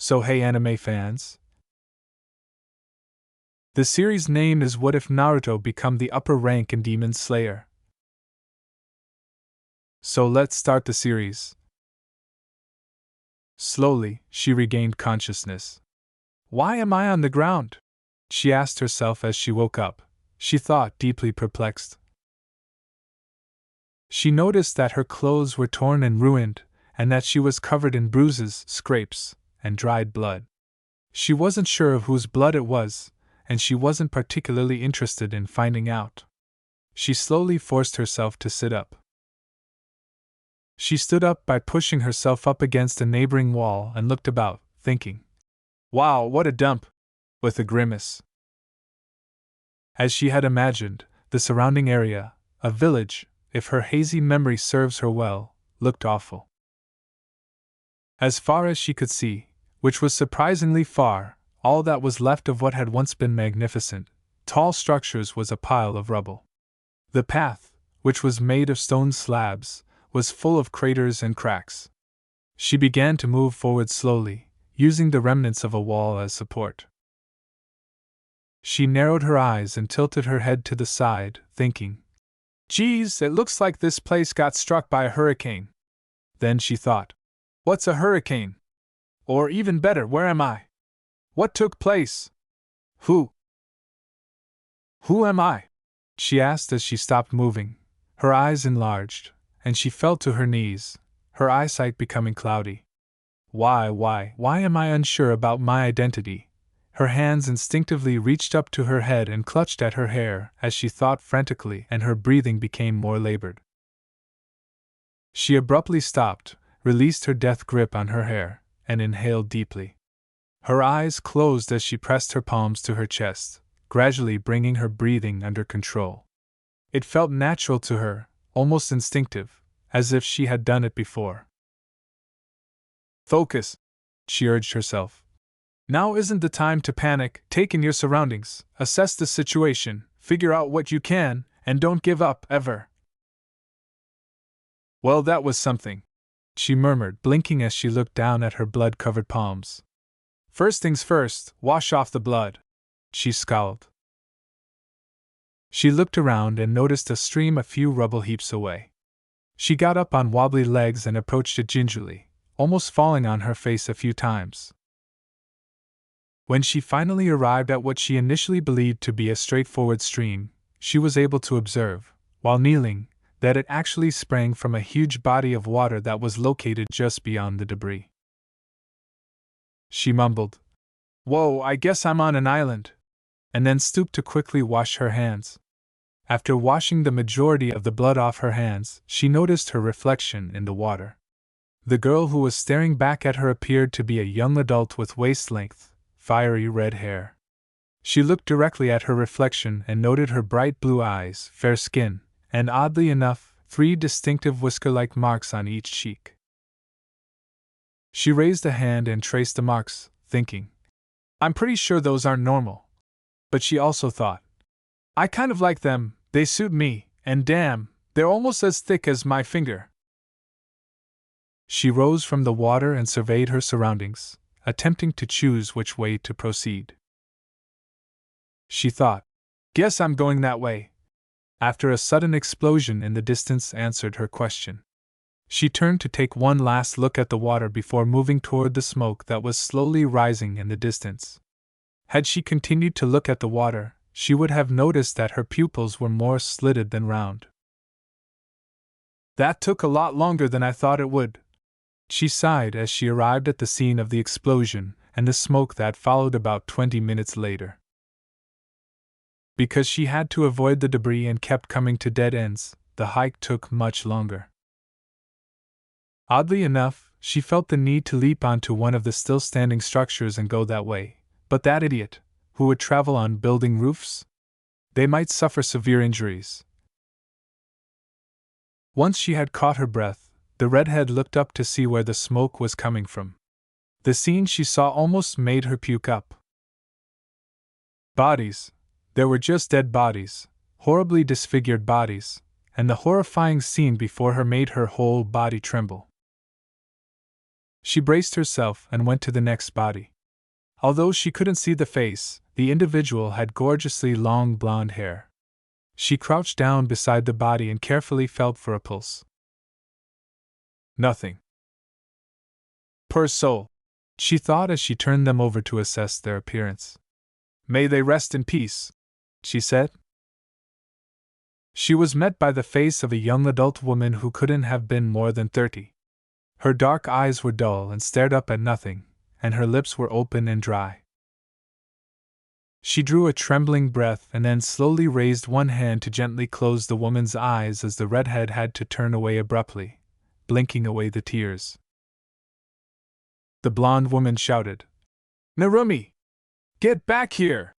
So hey anime fans. The series name is What If Naruto Become the Upper Rank in Demon Slayer? So let's start the series. Slowly, she regained consciousness. Why am I on the ground? She asked herself as she woke up. She thought, deeply perplexed. She noticed that her clothes were torn and ruined, and that she was covered in bruises, scrapes, and dried blood. She wasn't sure of whose blood it was, and she wasn't particularly interested in finding out. She slowly forced herself to sit up. She stood up by pushing herself up against a neighboring wall and looked about, thinking, "Wow, what a dump!" with a grimace. As she had imagined, the surrounding area, a village, if her hazy memory serves her well, looked awful. As far as she could see, which was surprisingly far, all that was left of what had once been magnificent, tall structures was a pile of rubble. The path, which was made of stone slabs, was full of craters and cracks. She began to move forward slowly, using the remnants of a wall as support. She narrowed her eyes and tilted her head to the side, thinking, "Geez, it looks like this place got struck by a hurricane." Then she thought, "What's a hurricane? Or even better, where am I? What took place? Who am I?" she asked as she stopped moving. Her eyes enlarged, and she fell to her knees, her eyesight becoming cloudy. Why am I unsure about my identity? Her hands instinctively reached up to her head and clutched at her hair as she thought frantically, and her breathing became more labored. She abruptly stopped, released her death grip on her hair, and inhaled deeply. Her eyes closed as she pressed her palms to her chest, gradually bringing her breathing under control. It felt natural to her, almost instinctive, as if she had done it before. "Focus," she urged herself. "Now isn't the time to panic. Take in your surroundings, assess the situation, figure out what you can, and don't give up, ever." "Well, that was something," she murmured, blinking as she looked down at her blood-covered palms. "First things first, wash off the blood," she scowled. She looked around and noticed a stream a few rubble heaps away. She got up on wobbly legs and approached it gingerly, almost falling on her face a few times. When she finally arrived at what she initially believed to be a straightforward stream, she was able to observe, while kneeling, that it actually sprang from a huge body of water that was located just beyond the debris. She mumbled, "Whoa, I guess I'm on an island," and then stooped to quickly wash her hands. After washing the majority of the blood off her hands, she noticed her reflection in the water. The girl who was staring back at her appeared to be a young adult with waist-length, fiery red hair. She looked directly at her reflection and noted her bright blue eyes, fair skin, and oddly enough, 3 distinctive whisker-like marks on each cheek. She raised a hand and traced the marks, thinking, "I'm pretty sure those aren't normal." But she also thought, "I kind of like them, they suit me, and damn, they're almost as thick as my finger." She rose from the water and surveyed her surroundings, attempting to choose which way to proceed. She thought, "Guess I'm going that way," after a sudden explosion in the distance answered her question. She turned to take one last look at the water before moving toward the smoke that was slowly rising in the distance. Had she continued to look at the water, she would have noticed that her pupils were more slitted than round. "That took a lot longer than I thought it would," she sighed as she arrived at the scene of the explosion and the smoke that followed about 20 minutes later. Because she had to avoid the debris and kept coming to dead ends, the hike took much longer. Oddly enough, she felt the need to leap onto one of the still-standing structures and go that way, but that idiot, who would travel on building roofs? They might suffer severe injuries. Once she had caught her breath, the redhead looked up to see where the smoke was coming from. The scene she saw almost made her puke up. Bodies. There were just dead bodies, horribly disfigured bodies, and the horrifying scene before her made her whole body tremble. She braced herself and went to the next body. Although she couldn't see the face, the individual had gorgeously long blonde hair. She crouched down beside the body and carefully felt for a pulse. Nothing. Poor soul, she thought as she turned them over to assess their appearance. May they rest in peace, she said. She was met by the face of a young adult woman who couldn't have been more than 30. Her dark eyes were dull and stared up at nothing, and her lips were open and dry. She drew a trembling breath and then slowly raised one hand to gently close the woman's eyes as the redhead had to turn away abruptly, blinking away the tears. The blonde woman shouted, "Narumi! Get back here!"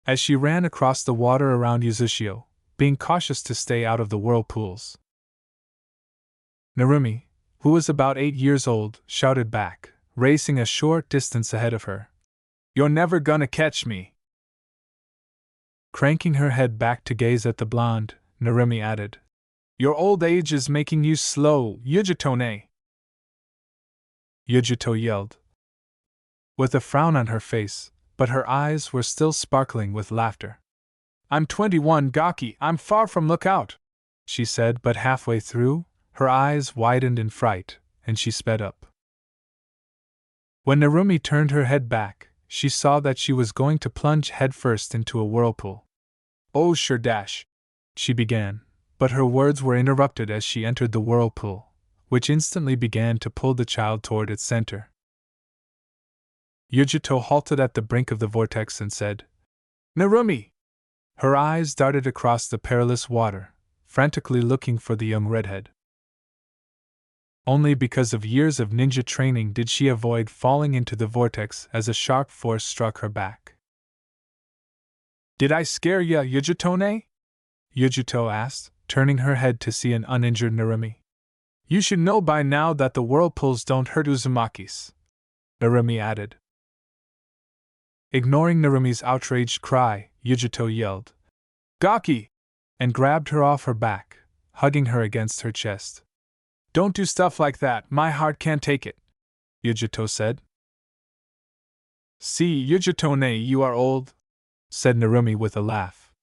as she ran across the water around Yuzashio, being cautious to stay out of the whirlpools. Narumi, who was about 8 years old, shouted back, racing a short distance ahead of her. "You're never gonna catch me!" Cranking her head back to gaze at the blonde, Narumi added, "Your old age is making you slow, Yujitone!" Yujito yelled, with a frown on her face, but her eyes were still sparkling with laughter. "I'm 21, Gaki, I'm far from lookout," she said, but halfway through, her eyes widened in fright, and she sped up. When Narumi turned her head back, she saw that she was going to plunge headfirst into a whirlpool. "Oh, sure dash," she began, but her words were interrupted as she entered the whirlpool, which instantly began to pull the child toward its center. Yujito halted at the brink of the vortex and said, "Narumi!" Her eyes darted across the perilous water, frantically looking for the young redhead. Only because of years of ninja training did she avoid falling into the vortex as a sharp force struck her back. "Did I scare ya, Yujitone?" Yujito asked, turning her head to see an uninjured Narumi. "You should know by now that the whirlpools don't hurt Uzumakis," Narumi added. Ignoring Narumi's outraged cry, Yujito yelled, "Gaki!" and grabbed her off her back, hugging her against her chest. "Don't do stuff like that, my heart can't take it," Yujito said. "See, Yujitone, you are old," said Narumi with a laugh.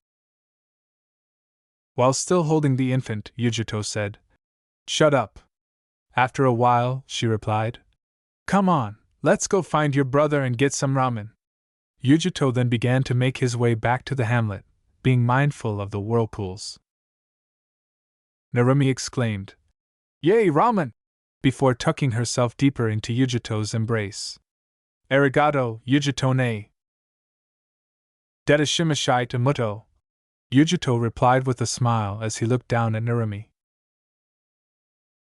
While still holding the infant, Yujito said, "Shut up." After a while, she replied, "Come on, let's go find your brother and get some ramen." Yujito then began to make his way back to the hamlet, being mindful of the whirlpools. Narumi exclaimed, "Yay, ramen!" before tucking herself deeper into Yujito's embrace. "Arigato, Yujitone." "Dedashimashite Muto," Yujito replied with a smile as he looked down at Narumi.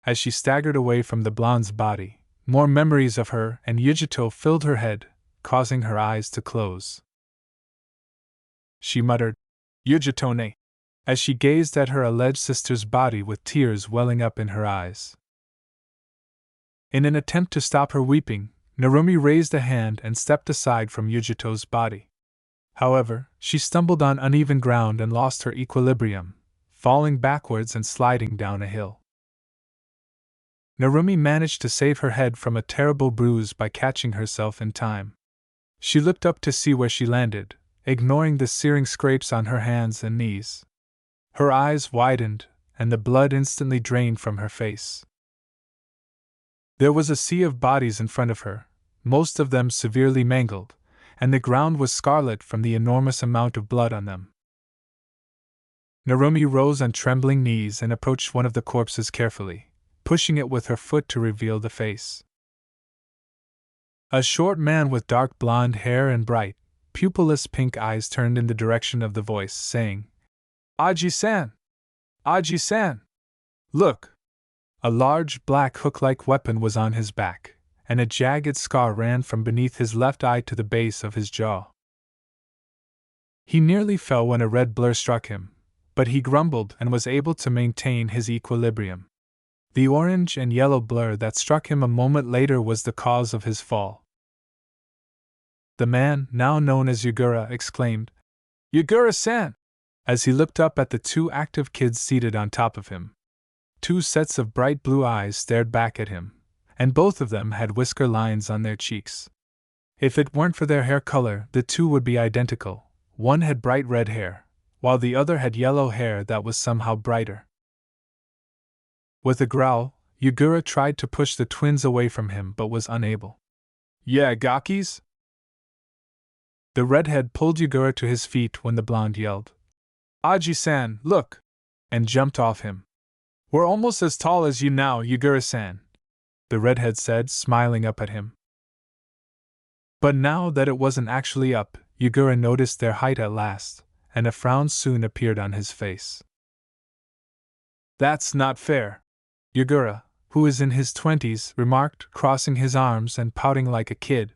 As she staggered away from the blonde's body, more memories of her and Yujito filled her head, causing her eyes to close. She muttered, "Yujitone," as she gazed at her alleged sister's body with tears welling up in her eyes. In an attempt to stop her weeping, Narumi raised a hand and stepped aside from Yujito's body. However, she stumbled on uneven ground and lost her equilibrium, falling backwards and sliding down a hill. Narumi managed to save her head from a terrible bruise by catching herself in time. She looked up to see where she landed, ignoring the searing scrapes on her hands and knees. Her eyes widened, and the blood instantly drained from her face. There was a sea of bodies in front of her, most of them severely mangled, and the ground was scarlet from the enormous amount of blood on them. Narumi rose on trembling knees and approached one of the corpses carefully, pushing it with her foot to reveal the face. A short man with dark blonde hair and bright, pupilless pink eyes turned in the direction of the voice, saying, "Aji-san! Aji-san! Look!" A large, black hook-like weapon was on his back, and a jagged scar ran from beneath his left eye to the base of his jaw. He nearly fell when a red blur struck him, but he grumbled and was able to maintain his equilibrium. The orange and yellow blur that struck him a moment later was the cause of his fall. The man, now known as Yagura, exclaimed, "Yagura-san!" as he looked up at the two active kids seated on top of him. Two sets of bright blue eyes stared back at him, and both of them had whisker lines on their cheeks. If it weren't for their hair color, the two would be identical. One had bright red hair, while the other had yellow hair that was somehow brighter. With a growl, Yugura tried to push the twins away from him but was unable. "Yeah, gakis?" The redhead pulled Yugura to his feet when the blonde yelled, "Aji-san, look!" and jumped off him. "We're almost as tall as you now, Yugura-san," the redhead said, smiling up at him. But now that it wasn't actually up, Yugura noticed their height at last, and a frown soon appeared on his face. "That's not fair," Yugura, who is in his 20s, remarked, crossing his arms and pouting like a kid.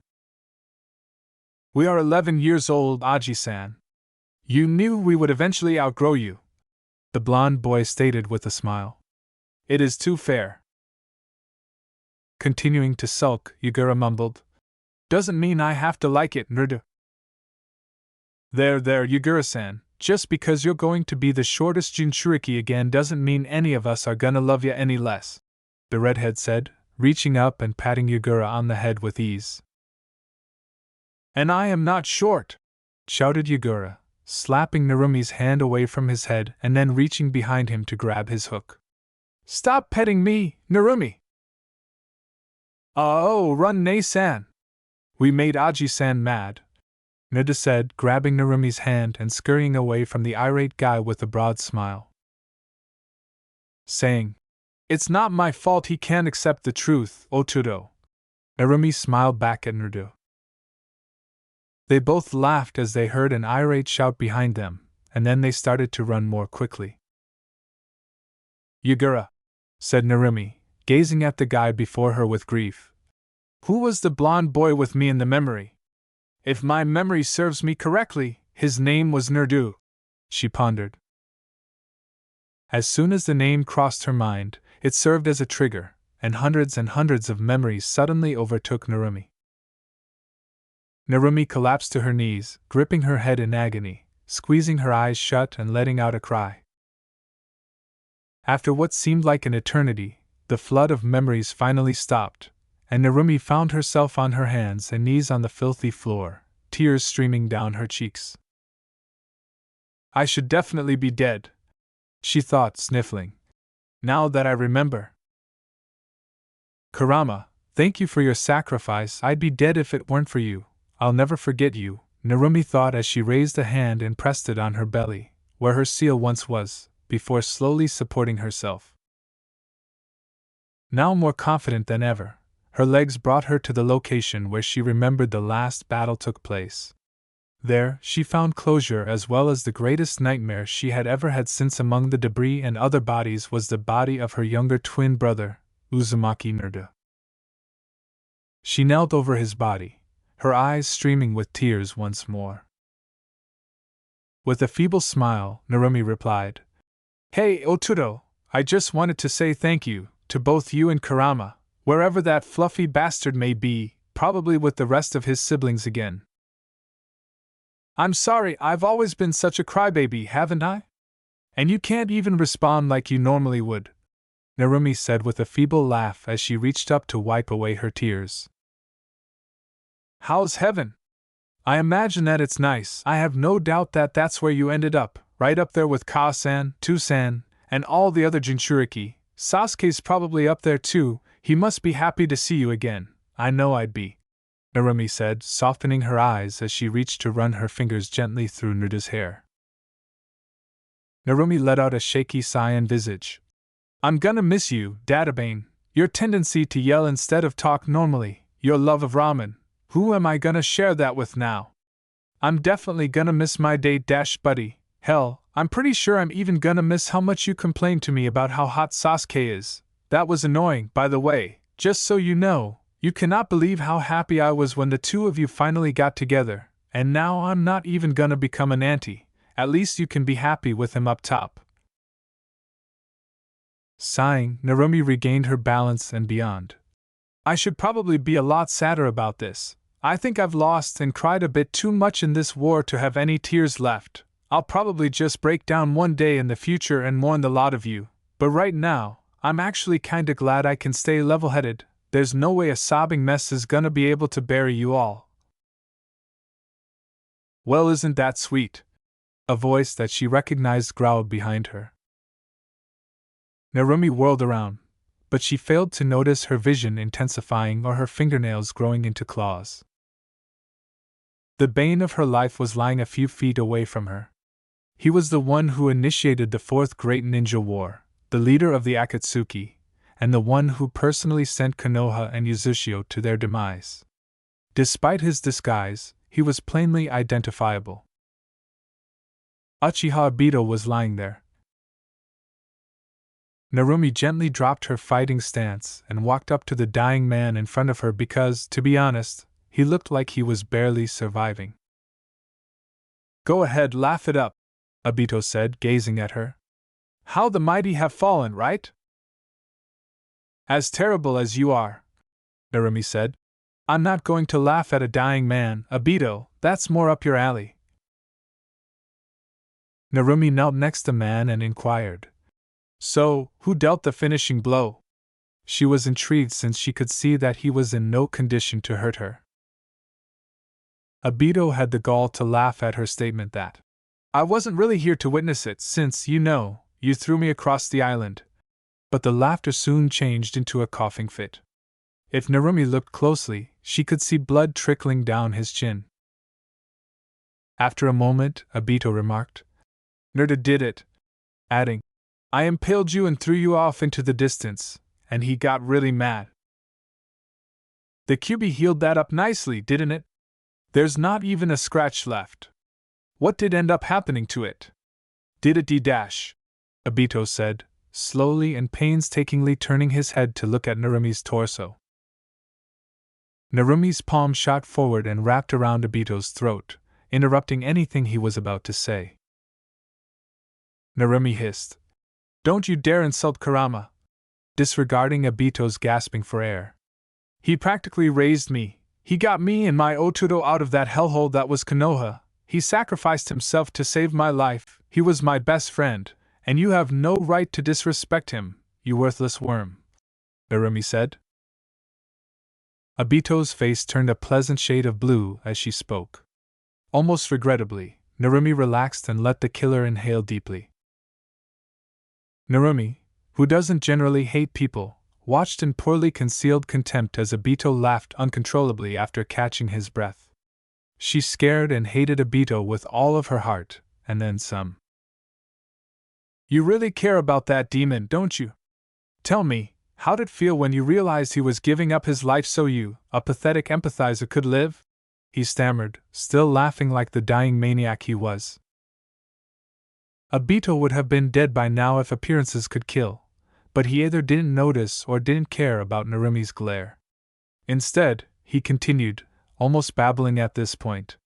"We are 11 years old, Aji-san. You knew we would eventually outgrow you," the blonde boy stated with a smile. "It is too fair." Continuing to sulk, Yugura mumbled, "Doesn't mean I have to like it, Naruto." There, Yugura-san, just because you're going to be the shortest Jinchuriki again doesn't mean any of us are gonna love ya any less," the redhead said, reaching up and patting Yugura on the head with ease. "And I am not short!" shouted Yugura, slapping Narumi's hand away from his head and then reaching behind him to grab his hook. "Stop petting me, Narumi!" "Oh, run, Nei-san! We made Aji-san mad," Nida said, grabbing Narumi's hand and scurrying away from the irate guy with a broad smile. Saying, "It's not my fault he can't accept the truth, Oturo." Narumi smiled back at Naruto. They both laughed as they heard an irate shout behind them, and then they started to run more quickly. "Yugura," said Narumi, gazing at the guy before her with grief. "Who was the blonde boy with me in the memory? If my memory serves me correctly, his name was Naruto," she pondered. As soon as the name crossed her mind, it served as a trigger, and hundreds of memories suddenly overtook Narumi. Narumi collapsed to her knees, gripping her head in agony, squeezing her eyes shut and letting out a cry. After what seemed like an eternity, the flood of memories finally stopped, and Narumi found herself on her hands and knees on the filthy floor, tears streaming down her cheeks. "I should definitely be dead," she thought, sniffling. "Now that I remember." "Kurama, thank you for your sacrifice. I'd be dead if it weren't for you. I'll never forget you," Narumi thought as she raised a hand and pressed it on her belly, where her seal once was, before slowly supporting herself. Now more confident than ever, her legs brought her to the location where she remembered the last battle took place. There, she found closure as well as the greatest nightmare she had ever had, since among the debris and other bodies was the body of her younger twin brother, Uzumaki Naruto. She knelt over his body, her eyes streaming with tears once more. With a feeble smile, Narumi replied, "Hey, Oturo, I just wanted to say thank you, to both you and Kurama, wherever that fluffy bastard may be, probably with the rest of his siblings again. I'm sorry, I've always been such a crybaby, haven't I? And you can't even respond like you normally would," Narumi said with a feeble laugh as she reached up to wipe away her tears. "How's heaven? I imagine that it's nice. I have no doubt that that's where you ended up, right up there with Ka-san, Tu-san, and all the other Jinchuriki. Sasuke's probably up there too. He must be happy to see you again. I know I'd be," Narumi said, softening her eyes as she reached to run her fingers gently through Naruto's hair. Narumi let out a shaky sigh and visage. "I'm gonna miss you, Databane. Your tendency to yell instead of talk normally, your love of ramen. Who am I gonna share that with now? I'm definitely gonna miss my date-buddy. Hell, I'm pretty sure I'm even gonna miss how much you complained to me about how hot Sasuke is. That was annoying, by the way. Just so you know, you cannot believe how happy I was when the two of you finally got together, and now I'm not even gonna become an auntie. At least you can be happy with him up top." Sighing, Narumi regained her balance and beyond. "I should probably be a lot sadder about this. I think I've lost and cried a bit too much in this war to have any tears left. I'll probably just break down one day in the future and mourn the lot of you, but right now, I'm actually kinda glad I can stay level-headed. There's no way a sobbing mess is gonna be able to bury you all. Well, isn't that sweet? A voice that she recognized growled behind her. Narumi whirled around, but she failed to notice her vision intensifying or her fingernails growing into claws. The bane of her life was lying a few feet away from her. He was the one who initiated the Fourth Great Ninja War, the leader of the Akatsuki, and the one who personally sent Konoha and Yuzashio to their demise. Despite his disguise, he was plainly identifiable. Uchiha Obito was lying there. Narumi gently dropped her fighting stance and walked up to the dying man in front of her because, to be honest, he looked like he was barely surviving. Go ahead, laugh it up, Obito said, gazing at her. How the mighty have fallen, right? As terrible as you are, Narumi said. I'm not going to laugh at a dying man, Obito, that's more up your alley. Narumi knelt next the man and inquired. So, who dealt the finishing blow? She was intrigued since she could see that he was in no condition to hurt her. Obito had the gall to laugh at her statement that, I wasn't really here to witness it since, you threw me across the island. But the laughter soon changed into a coughing fit. If Narumi looked closely, she could see blood trickling down his chin. After a moment, Obito remarked, Nerda did it, adding, I impaled you and threw you off into the distance, and he got really mad. The Kyuubi healed that up nicely, didn't it? There's not even a scratch left. What did end up happening to it? Did it D-dash? Obito said, slowly and painstakingly turning his head to look at Narumi's torso. Narumi's palm shot forward and wrapped around Obito's throat, interrupting anything he was about to say. Narumi hissed, Don't you dare insult Kurama! Disregarding Obito's gasping for air. He practically raised me. He got me and my Otudo out of that hellhole that was Konoha. He sacrificed himself to save my life. He was my best friend, and you have no right to disrespect him, you worthless worm, Narumi said. Obito's face turned a pleasant shade of blue as she spoke. Almost regrettably, Narumi relaxed and let the killer inhale deeply. Narumi, who doesn't generally hate people, watched in poorly concealed contempt as Obito laughed uncontrollably after catching his breath. She scared and hated Obito with all of her heart, and then some. You really care about that demon, don't you? Tell me, how'd it feel when you realized he was giving up his life so you, a pathetic empathizer, could live? He stammered, still laughing like the dying maniac he was. Obito would have been dead by now if appearances could kill, but he either didn't notice or didn't care about Narumi's glare. Instead, he continued, almost babbling at this point.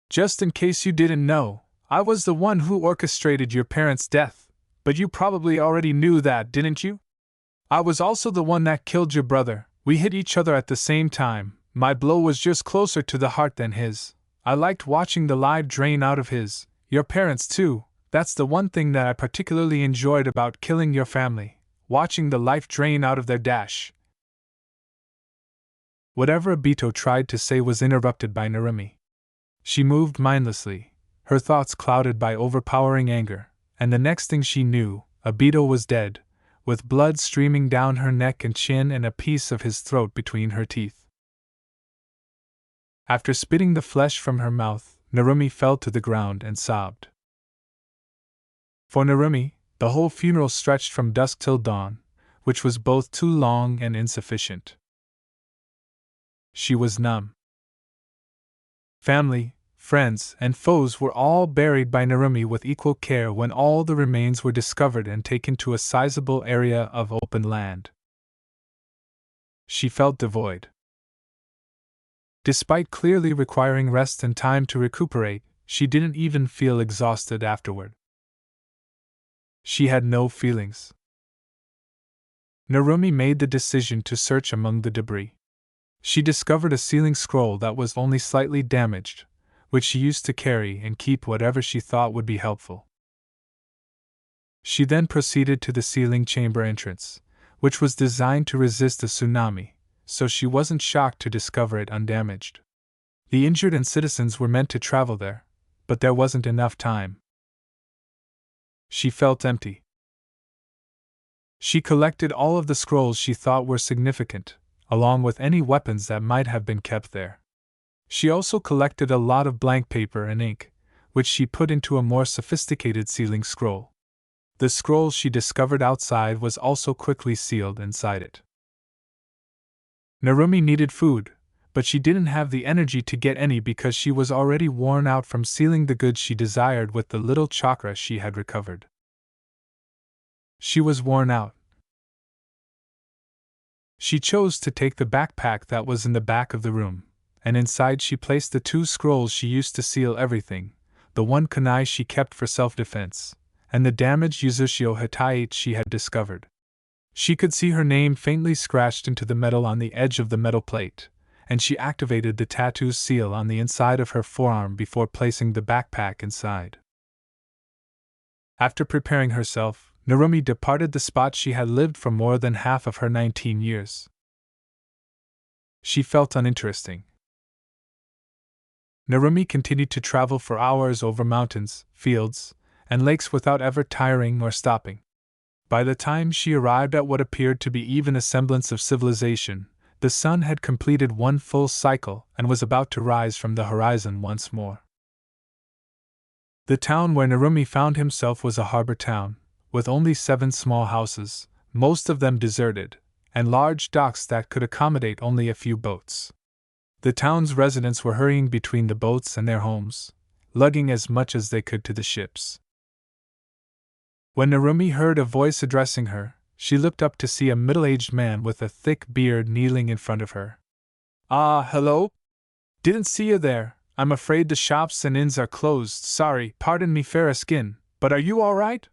Just in case you didn't know, I was the one who orchestrated your parents' death, but you probably already knew that, didn't you? I was also the one that killed your brother. We hit each other at the same time. My blow was just closer to the heart than his. I liked watching the life drain out of his. Your parents, too. That's the one thing that I particularly enjoyed about killing your family, watching the life drain out of their dash. Whatever Obito tried to say was interrupted by Narumi. She moved mindlessly, her thoughts clouded by overpowering anger, and the next thing she knew, Obito was dead, with blood streaming down her neck and chin and a piece of his throat between her teeth. After spitting the flesh from her mouth, Narumi fell to the ground and sobbed. For Narumi, the whole funeral stretched from dusk till dawn, which was both too long and insufficient. She was numb. Family, friends, and foes were all buried by Narumi with equal care when all the remains were discovered and taken to a sizable area of open land. She felt devoid. Despite clearly requiring rest and time to recuperate, she didn't even feel exhausted afterward. She had no feelings. Narumi made the decision to search among the debris. She discovered a sealing scroll that was only slightly damaged, which she used to carry and keep whatever she thought would be helpful. She then proceeded to the sealing chamber entrance, which was designed to resist a tsunami, so she wasn't shocked to discover it undamaged. The injured and citizens were meant to travel there, but there wasn't enough time. She felt empty. She collected all of the scrolls she thought were significant, along with any weapons that might have been kept there. She also collected a lot of blank paper and ink, which she put into a more sophisticated sealing scroll. The scroll she discovered outside was also quickly sealed inside it. Narumi needed food, but she didn't have the energy to get any because she was already worn out from sealing the goods she desired with the little chakra she had recovered. She was worn out. She chose to take the backpack that was in the back of the room, and inside she placed the 2 scrolls she used to seal everything, the 1 kunai she kept for self-defense, and the damaged Yuzushio Hitaichi she had discovered. She could see her name faintly scratched into the metal on the edge of the metal plate, and she activated the tattoo seal on the inside of her forearm before placing the backpack inside. After preparing herself, Narumi departed the spot she had lived for more than half of her 19 years. She felt uninteresting. Narumi continued to travel for hours over mountains, fields, and lakes without ever tiring or stopping. By the time she arrived at what appeared to be even a semblance of civilization, the sun had completed 1 full cycle and was about to rise from the horizon once more. The town where Narumi found himself was a harbor town, with only 7 small houses, most of them deserted, and large docks that could accommodate only a few boats. The town's residents were hurrying between the boats and their homes, lugging as much as they could to the ships. When Narumi heard a voice addressing her, she looked up to see a middle-aged man with a thick beard kneeling in front of her. "Ah, hello? Didn't see you there. I'm afraid the shops and inns are closed. Sorry, pardon me fair skin, but are you all right?"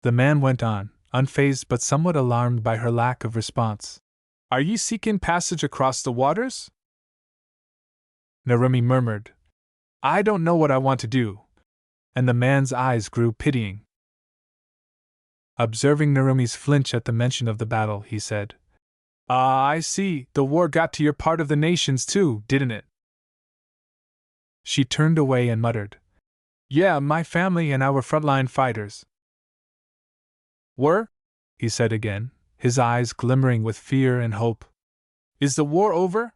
The man went on, unfazed but somewhat alarmed by her lack of response. "Are ye seeking passage across the waters?" Narumi murmured, "I don't know what I want to do." And the man's eyes grew pitying. Observing Narumi's flinch at the mention of the battle, he said, "Ah, I see, the war got to your part of the nations too, didn't it?" She turned away and muttered, "Yeah, my family and our frontline fighters." "Were?" he said again, his eyes glimmering with fear and hope. "Is the war over?"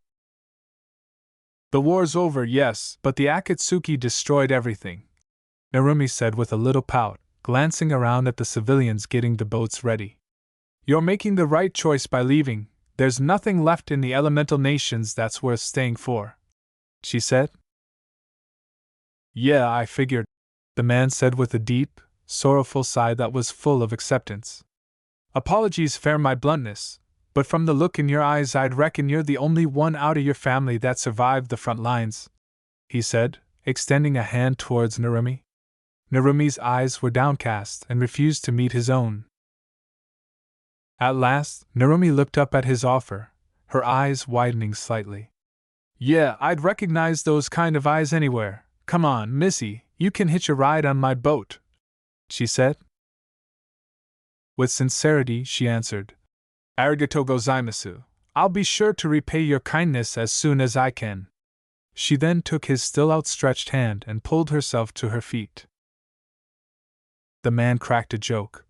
"The war's over, yes, but the Akatsuki destroyed everything," Narumi said with a little pout, glancing around at the civilians getting the boats ready. "You're making the right choice by leaving. There's nothing left in the elemental nations that's worth staying for," she said. "Yeah, I figured," the man said with a deep, sorrowful sigh that was full of acceptance. "Apologies for my bluntness, but from the look in your eyes I'd reckon you're the only one out of your family that survived the front lines," he said, extending a hand towards Narumi. Narumi's eyes were downcast and refused to meet his own. At last, Narumi looked up at his offer, her eyes widening slightly. "Yeah, I'd recognize those kind of eyes anywhere. Come on, Missy, you can hitch a ride on my boat," she said. With sincerity, she answered, "Arigato gozaimasu. I'll be sure to repay your kindness as soon as I can." She then took his still outstretched hand and pulled herself to her feet. The man cracked a joke.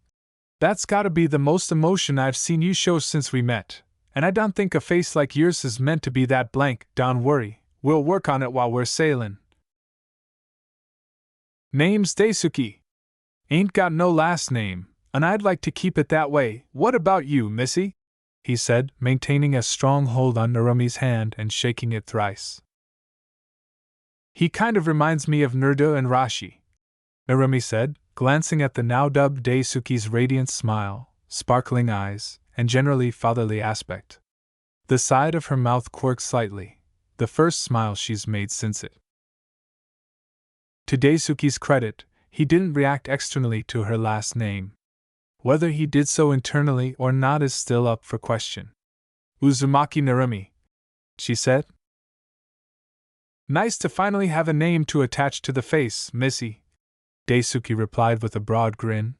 "That's gotta be the most emotion I've seen you show since we met, and I don't think a face like yours is meant to be that blank. Don't worry, we'll work on it while we're sailing." "Name's Daisuke. Ain't got no last name, and I'd like to keep it that way. What about you, Missy?" he said, maintaining a strong hold on Narumi's hand and shaking it thrice. "He kind of reminds me of Naruto and Rashi," Narumi said, glancing at the now dubbed Daisuke's radiant smile, sparkling eyes, and generally fatherly aspect. The side of her mouth quirked slightly, the first smile she's made since it. To Daisuke's credit, he didn't react externally to her last name. Whether he did so internally or not is still up for question. "Uzumaki Narumi," she said. "Nice to finally have a name to attach to the face, Missy," Daisuke replied with a broad grin.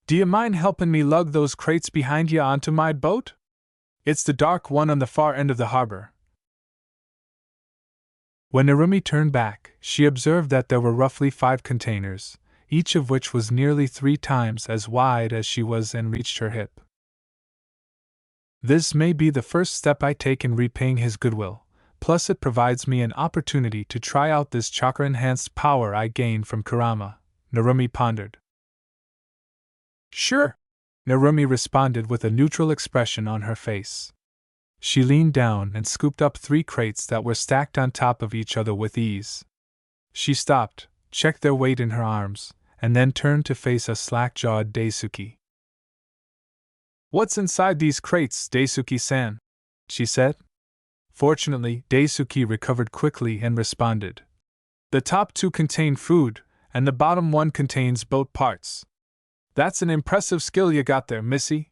Do you mind helping me lug those crates behind you onto my boat? It's the dark one on the far end of the harbor. When Narumi turned back, she observed that there were roughly 5 containers, each of which was nearly 3 times as wide as she was and reached her hip. This may be the first step I take in repaying his goodwill, plus it provides me an opportunity to try out this chakra-enhanced power I gained from Kurama, Narumi pondered. Sure, Narumi responded with a neutral expression on her face. She leaned down and scooped up 3 crates that were stacked on top of each other with ease. She stopped, checked their weight in her arms, and then turned to face a slack-jawed Daisuke. What's inside these crates, Daisuke-san? She said. Fortunately, Daisuke recovered quickly and responded. The top 2 contain food, and the bottom one contains boat parts. That's an impressive skill you got there, Missy.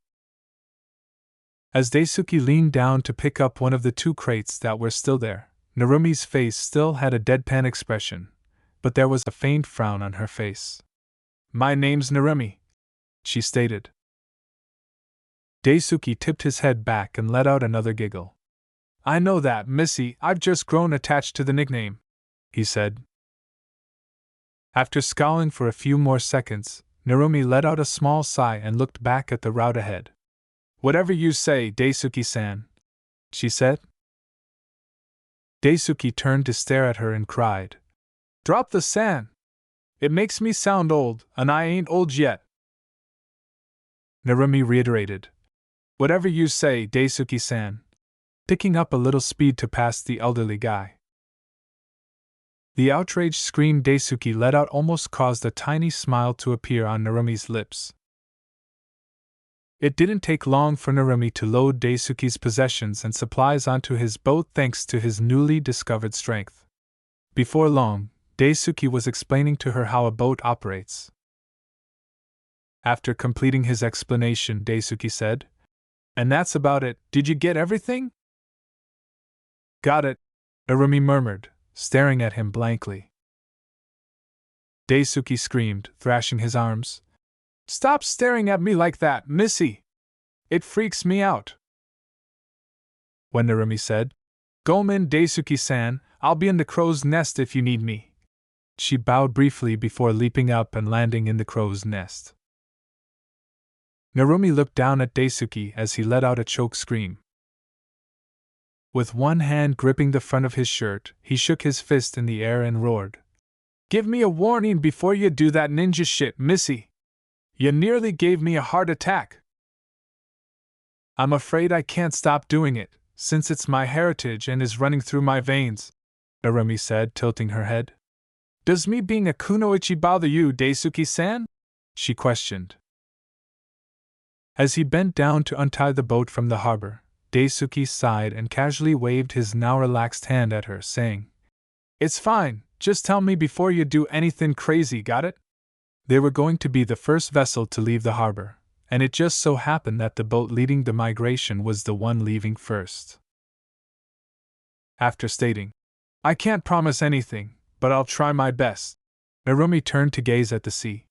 As Daisuke leaned down to pick up one of the 2 crates that were still there, Narumi's face still had a deadpan expression, but there was a faint frown on her face. My name's Narumi, she stated. Daisuke tipped his head back and let out another giggle. I know that, Missy, I've just grown attached to the nickname, he said. After scowling for a few more seconds, Narumi let out a small sigh and looked back at the route ahead. Whatever you say, Daisuke-san, she said. Daisuke turned to stare at her and cried. Drop the san! It makes me sound old, and I ain't old yet. Narumi reiterated. Whatever you say, Daisuke-san, picking up a little speed to pass the elderly guy. The outraged scream Daisuke let out almost caused a tiny smile to appear on Narumi's lips. It didn't take long for Narumi to load Daisuke's possessions and supplies onto his boat thanks to his newly discovered strength. Before long, Daisuke was explaining to her how a boat operates. After completing his explanation, Daisuke said, And that's about it, did you get everything? Got it, Narumi murmured, staring at him blankly. Daisuke screamed, thrashing his arms. Stop staring at me like that, Missy! It freaks me out. When Narumi said, Gomen Daisuke-san, I'll be in the crow's nest if you need me. She bowed briefly before leaping up and landing in the crow's nest. Narumi looked down at Daisuke as he let out a choke scream. With one hand gripping the front of his shirt, he shook his fist in the air and roared. Give me a warning before you do that ninja shit, Missy! You nearly gave me a heart attack. I'm afraid I can't stop doing it, since it's my heritage and is running through my veins, Narumi said, tilting her head. Does me being a kunoichi bother you, Daisuke-san? She questioned. As he bent down to untie the boat from the harbor, Daisuke sighed and casually waved his now relaxed hand at her, saying, It's fine, just tell me before you do anything crazy, got it? They were going to be the first vessel to leave the harbor, and it just so happened that the boat leading the migration was the one leaving first. After stating, I can't promise anything, but I'll try my best, Narumi turned to gaze at the sea.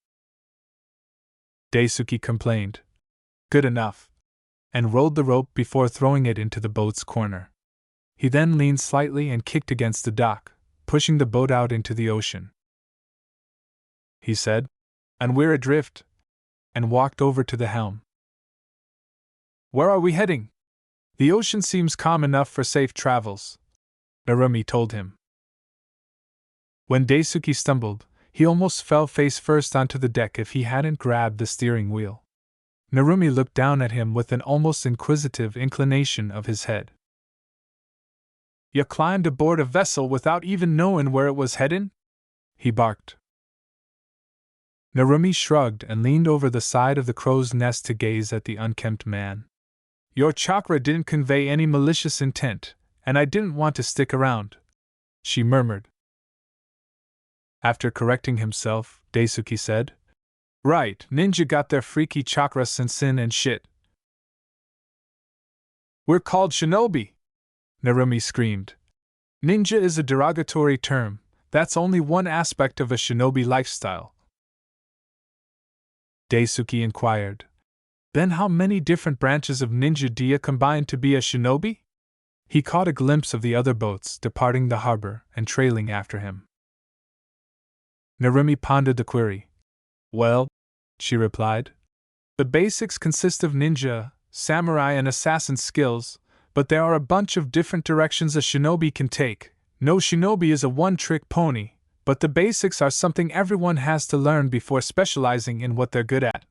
Daisuke complained, Good enough, and rolled the rope before throwing it into the boat's corner. He then leaned slightly and kicked against the dock, pushing the boat out into the ocean. He said, And we're adrift, and walked over to the helm. Where are we heading? The ocean seems calm enough for safe travels, Narumi told him. When Daisuke stumbled, he almost fell face first onto the deck if he hadn't grabbed the steering wheel. Narumi looked down at him with an almost inquisitive inclination of his head. You climbed aboard a vessel without even knowing where it was heading? He barked. Narumi shrugged and leaned over the side of the crow's nest to gaze at the unkempt man. Your chakra didn't convey any malicious intent, and I didn't want to stick around, she murmured. After correcting himself, Daisuke said, Right, ninja got their freaky chakra sensin and shit. We're called shinobi, Narumi screamed. Ninja is a derogatory term, that's only one aspect of a shinobi lifestyle. Daisuke inquired. Then how many different branches of ninja do you combine to be a shinobi? He caught a glimpse of the other boats departing the harbor and trailing after him. Narumi pondered the query. Well, she replied, the basics consist of ninja, samurai, and assassin skills, but there are a bunch of different directions a shinobi can take. No shinobi is a one-trick pony, but the basics are something everyone has to learn before specializing in what they're good at.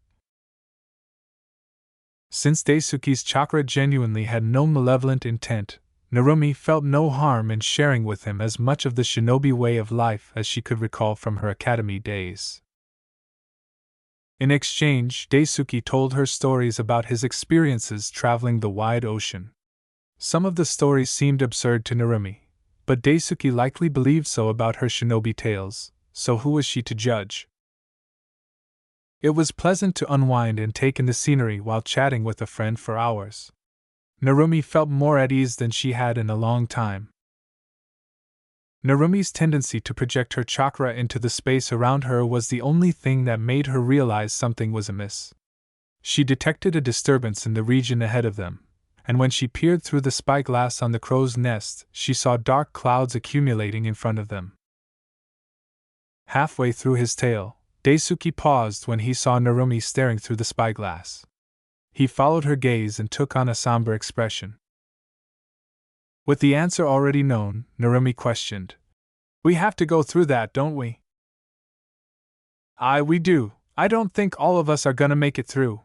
Since Daisuke's chakra genuinely had no malevolent intent, Narumi felt no harm in sharing with him as much of the shinobi way of life as she could recall from her academy days. In exchange, Daisuke told her stories about his experiences traveling the wide ocean. Some of the stories seemed absurd to Narumi, but Daisuke likely believed so about her shinobi tales, so who was she to judge? It was pleasant to unwind and take in the scenery while chatting with a friend for hours. Narumi felt more at ease than she had in a long time. Narumi's tendency to project her chakra into the space around her was the only thing that made her realize something was amiss. She detected a disturbance in the region ahead of them, and when she peered through the spyglass on the crow's nest, she saw dark clouds accumulating in front of them. Halfway through his tale, Daisuke paused when he saw Narumi staring through the spyglass. He followed her gaze and took on a somber expression. With the answer already known, Narumi questioned, "We have to go through that, don't we?" "Aye, we do. I don't think all of us are gonna make it through,"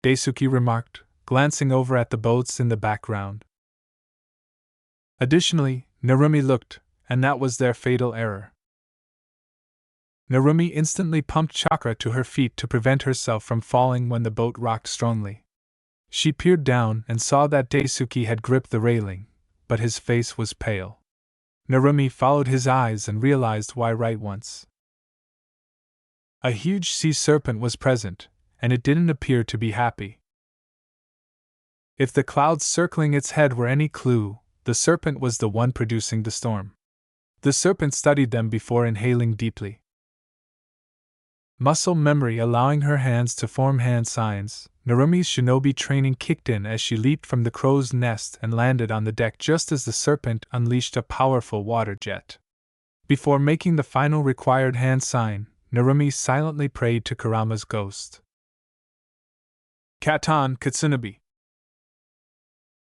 Daisuke remarked, glancing over at the boats in the background. Additionally, Narumi looked, and that was their fatal error. Narumi instantly pumped chakra to her feet to prevent herself from falling when the boat rocked strongly. She peered down and saw that Daisuke had gripped the railing, but his face was pale. Narumi followed his eyes and realized why right once. A huge sea serpent was present, and it didn't appear to be happy. If the clouds circling its head were any clue, the serpent was the one producing the storm. The serpent studied them before inhaling deeply. Muscle memory allowing her hands to form hand signs, Narumi's shinobi training kicked in as she leaped from the crow's nest and landed on the deck just as the serpent unleashed a powerful water jet. Before making the final required hand sign, Narumi silently prayed to Kurama's ghost. Katan Katsunabe.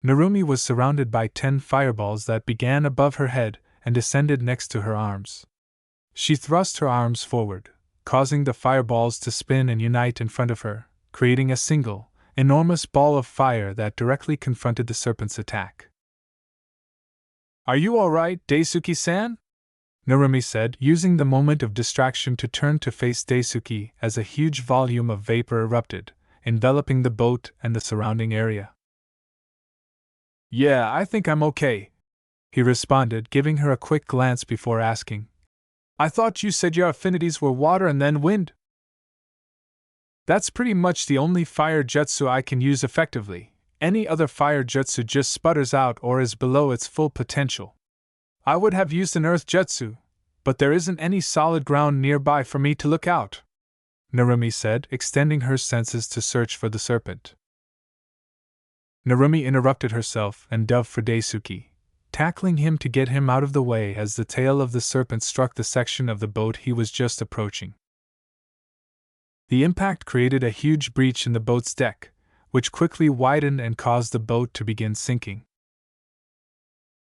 Narumi was surrounded by 10 fireballs that began above her head and descended next to her arms. She thrust her arms forward, causing the fireballs to spin and unite in front of her, creating a single, enormous ball of fire that directly confronted the serpent's attack. "Are you all right, Daisuke-san?" Narumi said, using the moment of distraction to turn to face Daisuke as a huge volume of vapor erupted, enveloping the boat and the surrounding area. "Yeah, I think I'm okay," he responded, giving her a quick glance before asking, "I thought you said your affinities were water and then wind?" "That's pretty much the only fire jutsu I can use effectively. Any other fire jutsu just sputters out or is below its full potential. I would have used an earth jutsu, but there isn't any solid ground nearby for me to look out," Narumi said, extending her senses to search for the serpent. Narumi interrupted herself and dove for Daisuke, tackling him to get him out of the way as the tail of the serpent struck the section of the boat he was just approaching. The impact created a huge breach in the boat's deck, which quickly widened and caused the boat to begin sinking.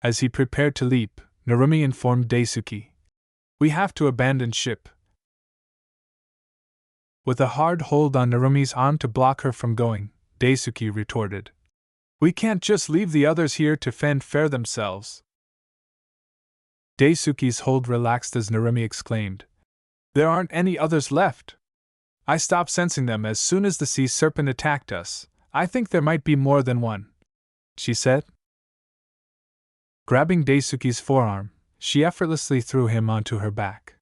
As he prepared to leap, Narumi informed Daisuke, "We have to abandon ship." With a hard hold on Narumi's arm to block her from going, Daisuke retorted, "We can't just leave the others here to fend for themselves." Daisuke's hold relaxed as Narumi exclaimed, "There aren't any others left. I stopped sensing them as soon as the sea serpent attacked us. I think there might be more than one," she said. Grabbing Daisuke's forearm, she effortlessly threw him onto her back.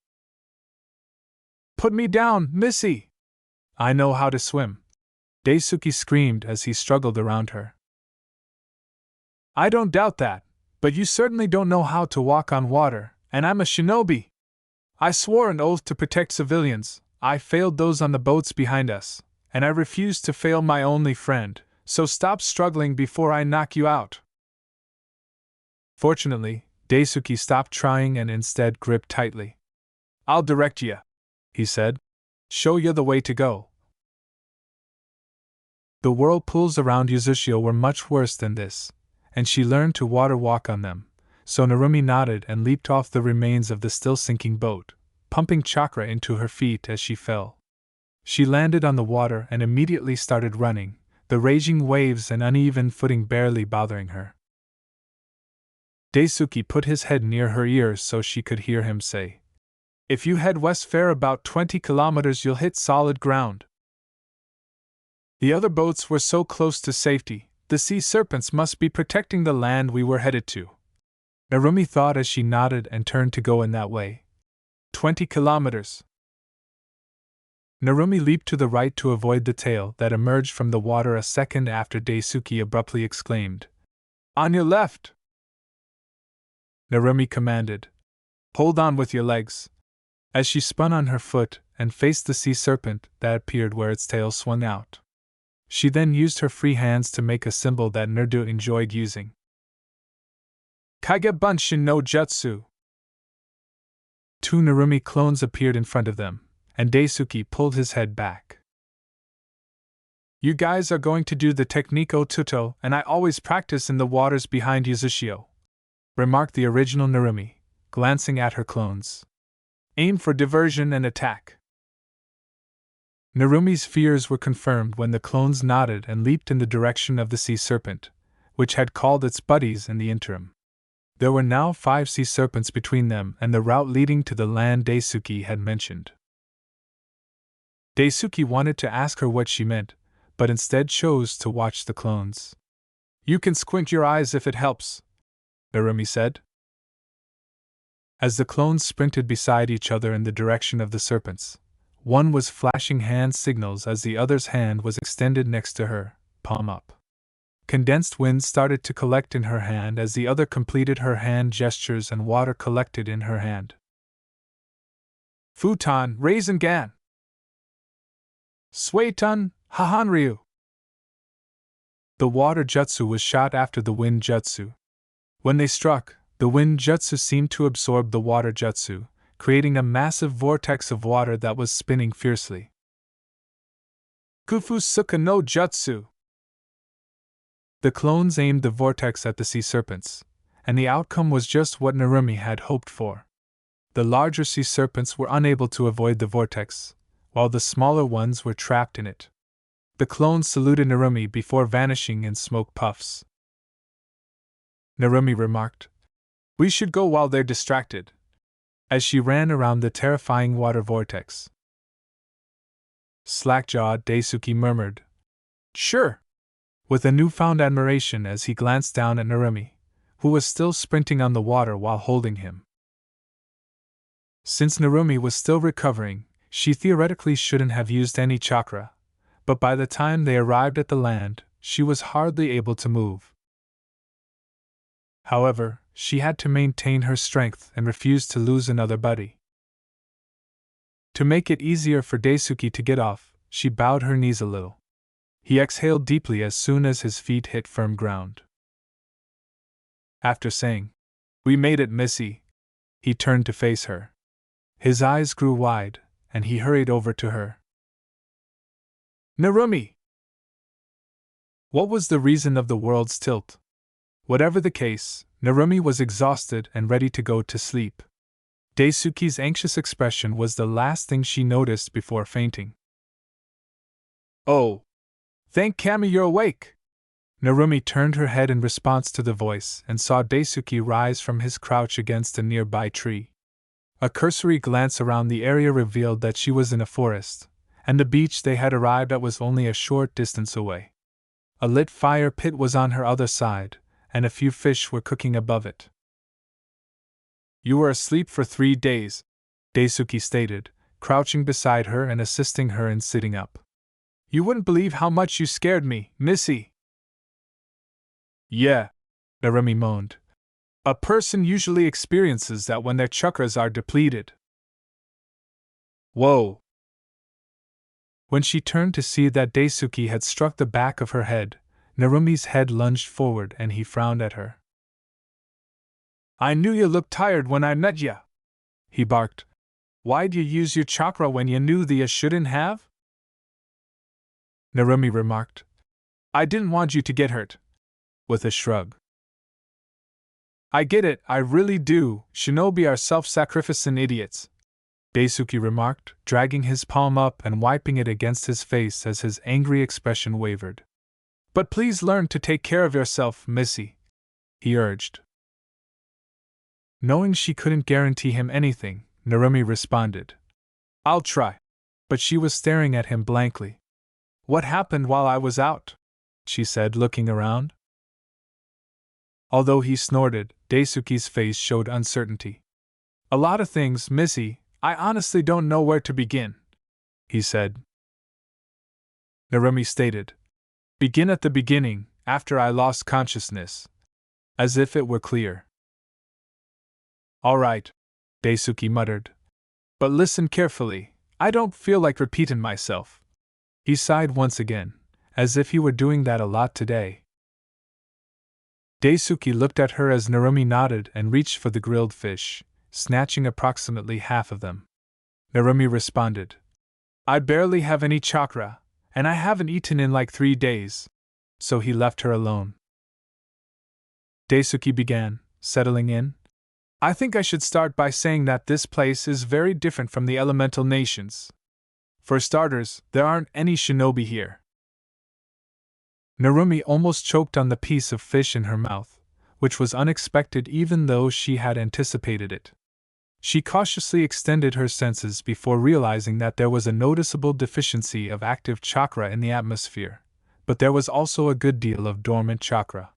"Put me down, Missy! I know how to swim," Daisuke screamed as he struggled around her. "I don't doubt that, but you certainly don't know how to walk on water, and I'm a shinobi. I swore an oath to protect civilians. I failed those on the boats behind us, and I refuse to fail my only friend, so stop struggling before I knock you out. Fortunately, Daisuke stopped trying and instead gripped tightly. I'll direct ya, he said. Show ya the way to go. The whirlpools around Yuzushio were much worse than this, and she learned to water walk on them, so Narumi nodded and leaped off the remains of the still sinking boat, pumping chakra into her feet as she fell. She landed on the water and immediately started running, the raging waves and uneven footing barely bothering her. Daisuke put his head near her ears so she could hear him say, If you head west fair about 20 kilometers you'll hit solid ground. The other boats were so close to safety, the sea serpents must be protecting the land we were headed to. Narumi thought as she nodded and turned to go in that way. 20 kilometers. Narumi leaped to the right to avoid the tail that emerged from the water a second after Daisuke abruptly exclaimed, On your left! Narumi commanded, Hold on with your legs, as she spun on her foot and faced the sea serpent that appeared where its tail swung out. She then used her free hands to make a symbol that Naruto enjoyed using. Kage Bunshin no Jutsu. Two Narumi clones appeared in front of them, and Daisuke pulled his head back. You guys are going to do the technique Otuto, and I always practice in the waters behind Yuzushio, remarked the original Narumi, glancing at her clones. Aim for diversion and attack. Narumi's fears were confirmed when the clones nodded and leaped in the direction of the sea serpent, which had called its buddies in the interim. There were now 5 sea serpents between them and the route leading to the land Daisuke had mentioned. Daisuke wanted to ask her what she meant, but instead chose to watch the clones. You can squint your eyes if it helps, Narumi said. As the clones sprinted beside each other in the direction of the serpents, one was flashing hand signals as the other's hand was extended next to her, palm up. Condensed wind started to collect in her hand as the other completed her hand gestures and water collected in her hand. Futon Raisin Gan. Suetun Hahanryu. The water jutsu was shot after the wind jutsu. When they struck, the wind jutsu seemed to absorb the water jutsu, creating a massive vortex of water that was spinning fiercely. Kufu Suka no Jutsu. The clones aimed the vortex at the sea serpents, and the outcome was just what Narumi had hoped for. The larger sea serpents were unable to avoid the vortex, while the smaller ones were trapped in it. The clones saluted Narumi before vanishing in smoke puffs. Narumi remarked, We should go while they're distracted, as she ran around the terrifying water vortex. Slack-jawed Daisuke murmured, Sure, with a newfound admiration as he glanced down at Narumi, who was still sprinting on the water while holding him. Since Narumi was still recovering, she theoretically shouldn't have used any chakra, but by the time they arrived at the land, she was hardly able to move. However, she had to maintain her strength and refused to lose another buddy. To make it easier for Daisuke to get off, she bowed her knees a little. He exhaled deeply as soon as his feet hit firm ground. After saying, We made it, Missy, he turned to face her. His eyes grew wide, and he hurried over to her. Narumi! What was the reason of the world's tilt? Whatever the case, Narumi was exhausted and ready to go to sleep. Daisuke's anxious expression was the last thing she noticed before fainting. Oh! Thank Kami you're awake! Narumi turned her head in response to the voice and saw Daisuke rise from his crouch against a nearby tree. A cursory glance around the area revealed that she was in a forest, and the beach they had arrived at was only a short distance away. A lit fire pit was on her other side, and a few fish were cooking above it. You were asleep for 3 days, Daisuke stated, crouching beside her and assisting her in sitting up. You wouldn't believe how much you scared me, Missy. Yeah, Narumi moaned. A person usually experiences that when their chakras are depleted. Whoa! When she turned to see that Daisuke had struck the back of her head, Narumi's head lunged forward and he frowned at her. I knew you looked tired when I met ya, he barked. Why'd you use your chakra when you knew that you shouldn't have? Narumi remarked. I didn't want you to get hurt. With a shrug. I get it, I really do. Shinobi are self-sacrificing idiots, Daisuke remarked, dragging his palm up and wiping it against his face as his angry expression wavered. But please learn to take care of yourself, Missy, he urged. Knowing she couldn't guarantee him anything, Narumi responded. I'll try. But she was staring at him blankly. What happened while I was out? She said, looking around. Although he snorted, Daisuke's face showed uncertainty. A lot of things, Missy. I honestly don't know where to begin, he said. Narumi stated. Begin at the beginning, after I lost consciousness. As if it were clear. All right, Daisuke muttered. But listen carefully, I don't feel like repeating myself. He sighed once again, as if he were doing that a lot today. Daisuke looked at her as Narumi nodded and reached for the grilled fish, snatching approximately half of them. Narumi responded. I barely have any chakra, and I haven't eaten in like 3 days. So he left her alone. Daisuke began, settling in. I think I should start by saying that this place is very different from the elemental nations. For starters, there aren't any shinobi here. Narumi almost choked on the piece of fish in her mouth, which was unexpected even though she had anticipated it. She cautiously extended her senses before realizing that there was a noticeable deficiency of active chakra in the atmosphere, but there was also a good deal of dormant chakra.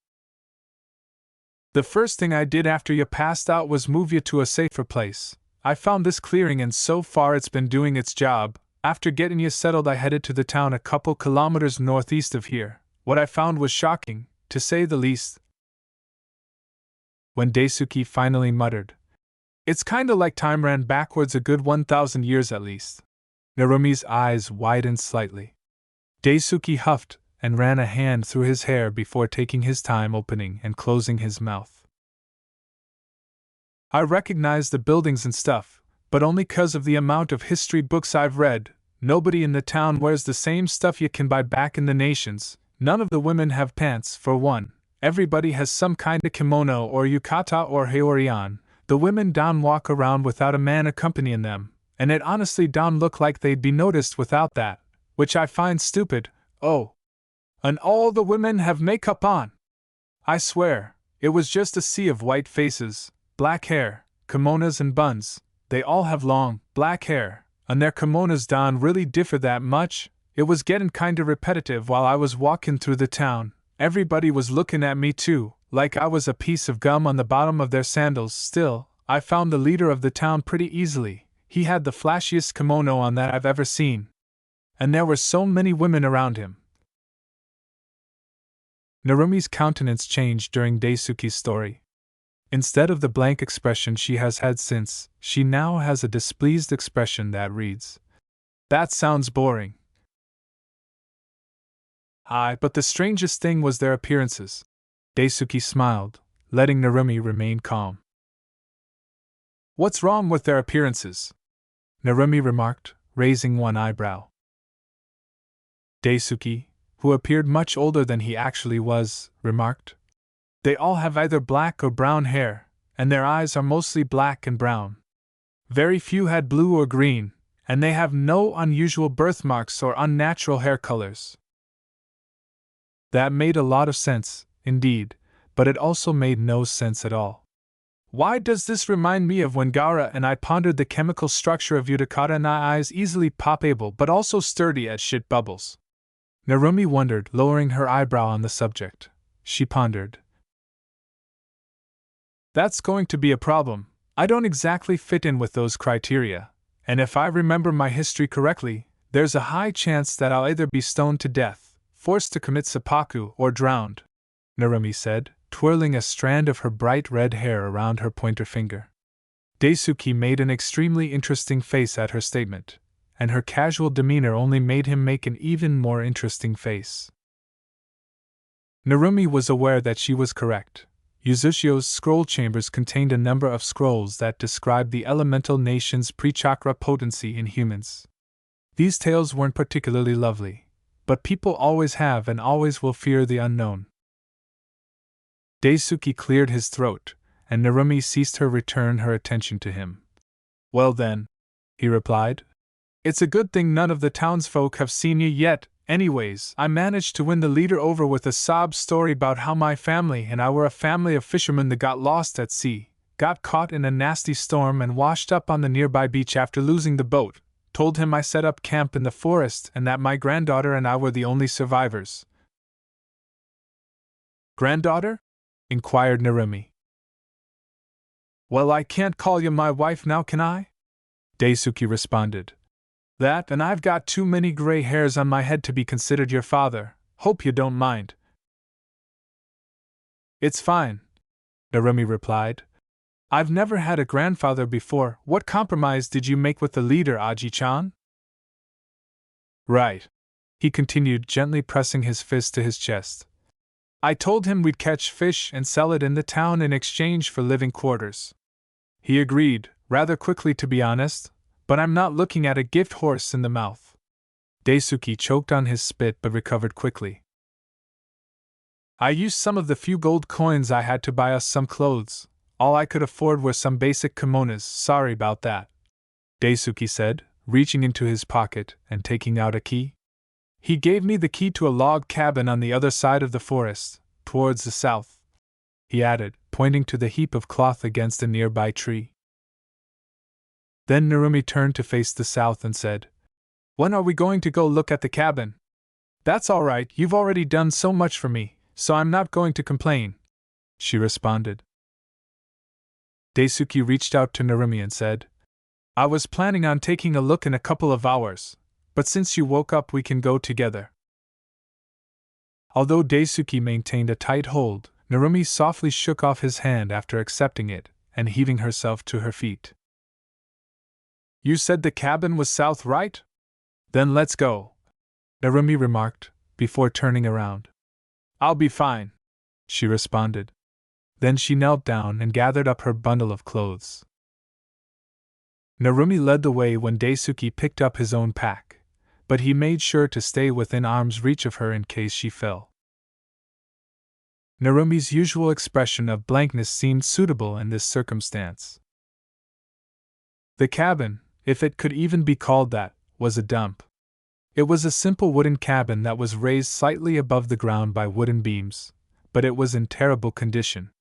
The first thing I did after you passed out was move you to a safer place. I found this clearing and so far it's been doing its job. After getting you settled, I headed to the town a couple kilometers northeast of here. What I found was shocking, to say the least. When Daisuke finally muttered, It's kinda like time ran backwards a good 1,000 years at least. Narumi's eyes widened slightly. Daisuke huffed and ran a hand through his hair before taking his time opening and closing his mouth. I recognize the buildings and stuff, but only 'cause of the amount of history books I've read. Nobody in the town wears the same stuff you can buy back in the nations. None of the women have pants, for one. Everybody has some kind of kimono or yukata or haori-an. The women don't walk around without a man accompanying them, and it honestly don't look like they'd be noticed without that, which I find stupid. Oh. And all the women have makeup on. I swear, it was just a sea of white faces, black hair, kimonos and buns. They all have long, black hair, and their kimonos don't really differ that much. It was getting kinda repetitive while I was walking through the town. Everybody was looking at me too, like I was a piece of gum on the bottom of their sandals. Still, I found the leader of the town pretty easily. He had the flashiest kimono on that I've ever seen. And there were so many women around him. Narumi's countenance changed during Daisuke's story. Instead of the blank expression she has had since, she now has a displeased expression that reads, That sounds boring. Aye, but the strangest thing was their appearances. Daisuke smiled, letting Narumi remain calm. What's wrong with their appearances? Narumi remarked, raising one eyebrow. Daisuke, who appeared much older than he actually was, remarked, They all have either black or brown hair, and their eyes are mostly black and brown. Very few had blue or green, and they have no unusual birthmarks or unnatural hair colors. That made a lot of sense, indeed, but it also made no sense at all. Why does this remind me of when Gaara and I pondered the chemical structure of Utakata and eyes easily poppable but also sturdy as shit bubbles? Narumi wondered, lowering her eyebrow on the subject. She pondered. That's going to be a problem. I don't exactly fit in with those criteria, and if I remember my history correctly, there's a high chance that I'll either be stoned to death, forced to commit seppuku, or drowned, Narumi said, twirling a strand of her bright red hair around her pointer finger. Daisuke made an extremely interesting face at her statement, and her casual demeanor only made him make an even more interesting face. Narumi was aware that she was correct. Uzushio's scroll chambers contained a number of scrolls that described the elemental nation's pre-chakra potency in humans. These tales weren't particularly lovely, but people always have and always will fear the unknown. Daisuke cleared his throat, and Narumi ceased her return her attention to him. "Well then," he replied, "it's a good thing none of the townsfolk have seen you yet. Anyways, I managed to win the leader over with a sob story about how my family and I were a family of fishermen that got lost at sea, got caught in a nasty storm and washed up on the nearby beach after losing the boat. Told him I set up camp in the forest and that my granddaughter and I were the only survivors." "Granddaughter?" inquired Narumi. "Well, I can't call you my wife now, can I?" Daisuke responded. "That, and I've got too many gray hairs on my head to be considered your father. Hope you don't mind." "It's fine," Narumi replied. "I've never had a grandfather before. What compromise did you make with the leader, Aji-chan?" "Right," he continued, gently pressing his fist to his chest. "I told him we'd catch fish and sell it in the town in exchange for living quarters. He agreed, rather quickly to be honest, but I'm not looking at a gift horse in the mouth." Daisuke choked on his spit but recovered quickly. "I used some of the few gold coins I had to buy us some clothes. All I could afford were some basic kimonos. Sorry about that," Daisuke said, reaching into his pocket and taking out a key. "He gave me the key to a log cabin on the other side of the forest, towards the south," he added, pointing to the heap of cloth against a nearby tree. Then Narumi turned to face the south and said, "When are we going to go look at the cabin?" "That's all right, you've already done so much for me, so I'm not going to complain," she responded. Daisuke reached out to Narumi and said, "I was planning on taking a look in a couple of hours, but since you woke up we can go together." Although Daisuke maintained a tight hold, Narumi softly shook off his hand after accepting it and heaving herself to her feet. "You said the cabin was south, right? Then let's go," Narumi remarked, before turning around. "I'll be fine," she responded. Then she knelt down and gathered up her bundle of clothes. Narumi led the way when Daisuke picked up his own pack, but he made sure to stay within arm's reach of her in case she fell. Narumi's usual expression of blankness seemed suitable in this circumstance. The cabin, if it could even be called that, was a dump. It was a simple wooden cabin that was raised slightly above the ground by wooden beams, but it was in terrible condition.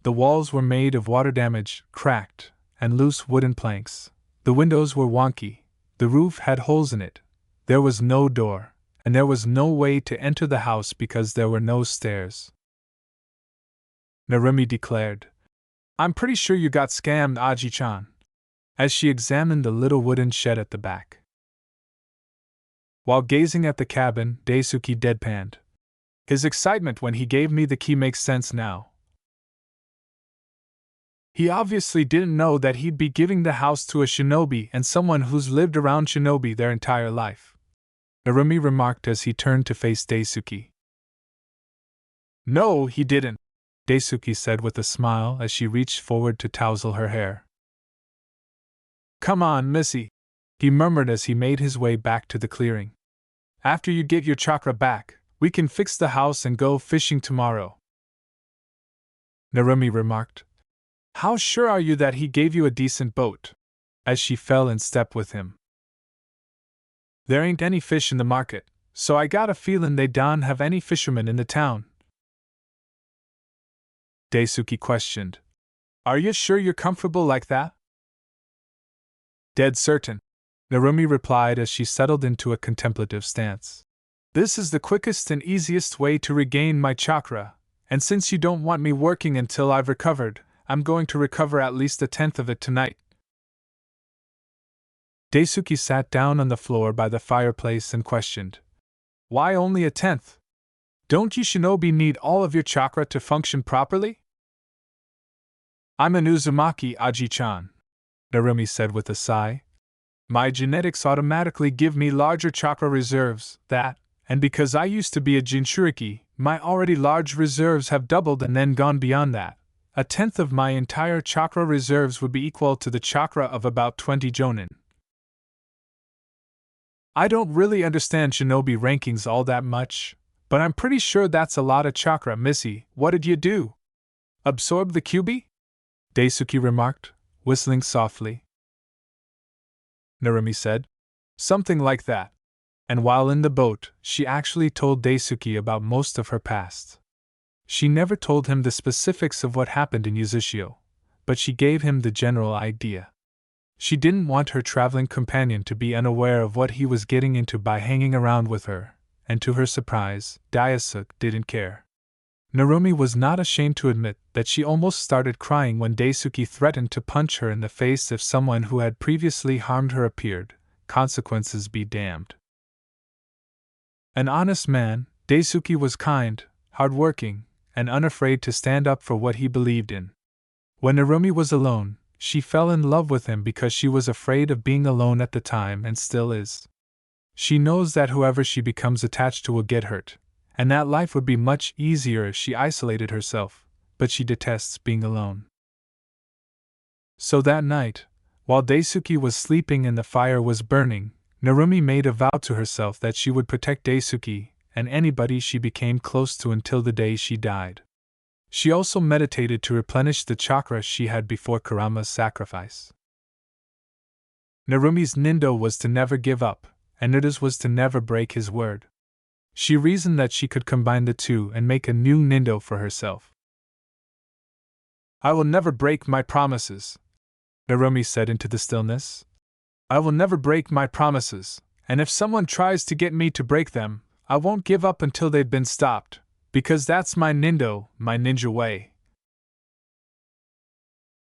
The walls were made of water-damaged, cracked, and loose wooden planks. The windows were wonky, the roof had holes in it, there was no door, and there was no way to enter the house because there were no stairs. Narumi declared, "I'm pretty sure you got scammed, Aji-chan," as she examined the little wooden shed at the back. While gazing at the cabin, Daisuke deadpanned. "His excitement when he gave me the key makes sense now. He obviously didn't know that he'd be giving the house to a shinobi and someone who's lived around shinobi their entire life," Narumi remarked as he turned to face Daisuke. "No, he didn't," Daisuke said with a smile as she reached forward to tousle her hair. "Come on, Missy," he murmured as he made his way back to the clearing. "After you get your chakra back, we can fix the house and go fishing tomorrow." Narumi remarked, "How sure are you that he gave you a decent boat?" as she fell in step with him. "There ain't any fish in the market, so I got a feelin' they don't have any fishermen in the town," Daisuke questioned. "Are you sure you're comfortable like that?" "Dead certain," Narumi replied as she settled into a contemplative stance. "This is the quickest and easiest way to regain my chakra, and since you don't want me working until I've recovered, I'm going to recover at least a tenth of it tonight." Daisuke sat down on the floor by the fireplace and questioned, "Why only a tenth? Don't you shinobi need all of your chakra to function properly?" "I'm an Uzumaki, Aji-chan," Narumi said with a sigh. My genetics automatically give me larger chakra reserves, and because I used to be a Jinchuriki, my already large reserves have doubled and then gone beyond that. A tenth of my entire chakra reserves would be equal to the chakra of about 20 jonin. I don't really understand shinobi rankings all that much, but I'm pretty sure that's a lot of chakra. Missy, what did you do? Absorb the Kyuubi? Daisuke remarked, whistling softly. Narumi said, something like that. And while in the boat, she actually told Daisuke about most of her past. She never told him the specifics of what happened in Yuzushio, but she gave him the general idea. She didn't want her traveling companion to be unaware of what he was getting into by hanging around with her, and to her surprise, Daisuke didn't care. Narumi was not ashamed to admit that she almost started crying when Daisuke threatened to punch her in the face if someone who had previously harmed her appeared. Consequences be damned. An honest man, Daisuke was kind, hardworking, and unafraid to stand up for what he believed in. When Narumi was alone, she fell in love with him because she was afraid of being alone at the time and still is. She knows that whoever she becomes attached to will get hurt, and that life would be much easier if she isolated herself, but she detests being alone. So that night, while Daisuke was sleeping and the fire was burning, Narumi made a vow to herself that she would protect Daisuke and anybody she became close to until the day she died. She also meditated to replenish the chakra she had before Kurama's sacrifice. Narumi's nindo was to never give up, and Nida's was to never break his word. She reasoned that she could combine the two and make a new nindo for herself. I will never break my promises, Narumi said into the stillness. I will never break my promises, and if someone tries to get me to break them, I won't give up until they've been stopped, because that's my nindo, my ninja way.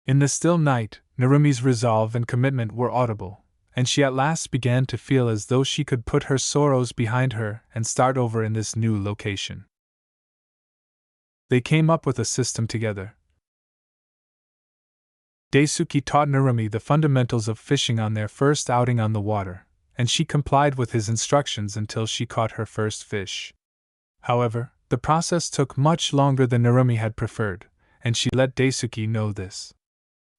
In the still night, Narumi's resolve and commitment were audible, and she at last began to feel as though she could put her sorrows behind her and start over in this new location. They came up with a system together. Daisuke taught Narumi the fundamentals of fishing on their first outing on the water, and she complied with his instructions until she caught her first fish. However, the process took much longer than Narumi had preferred, and she let Daisuke know this.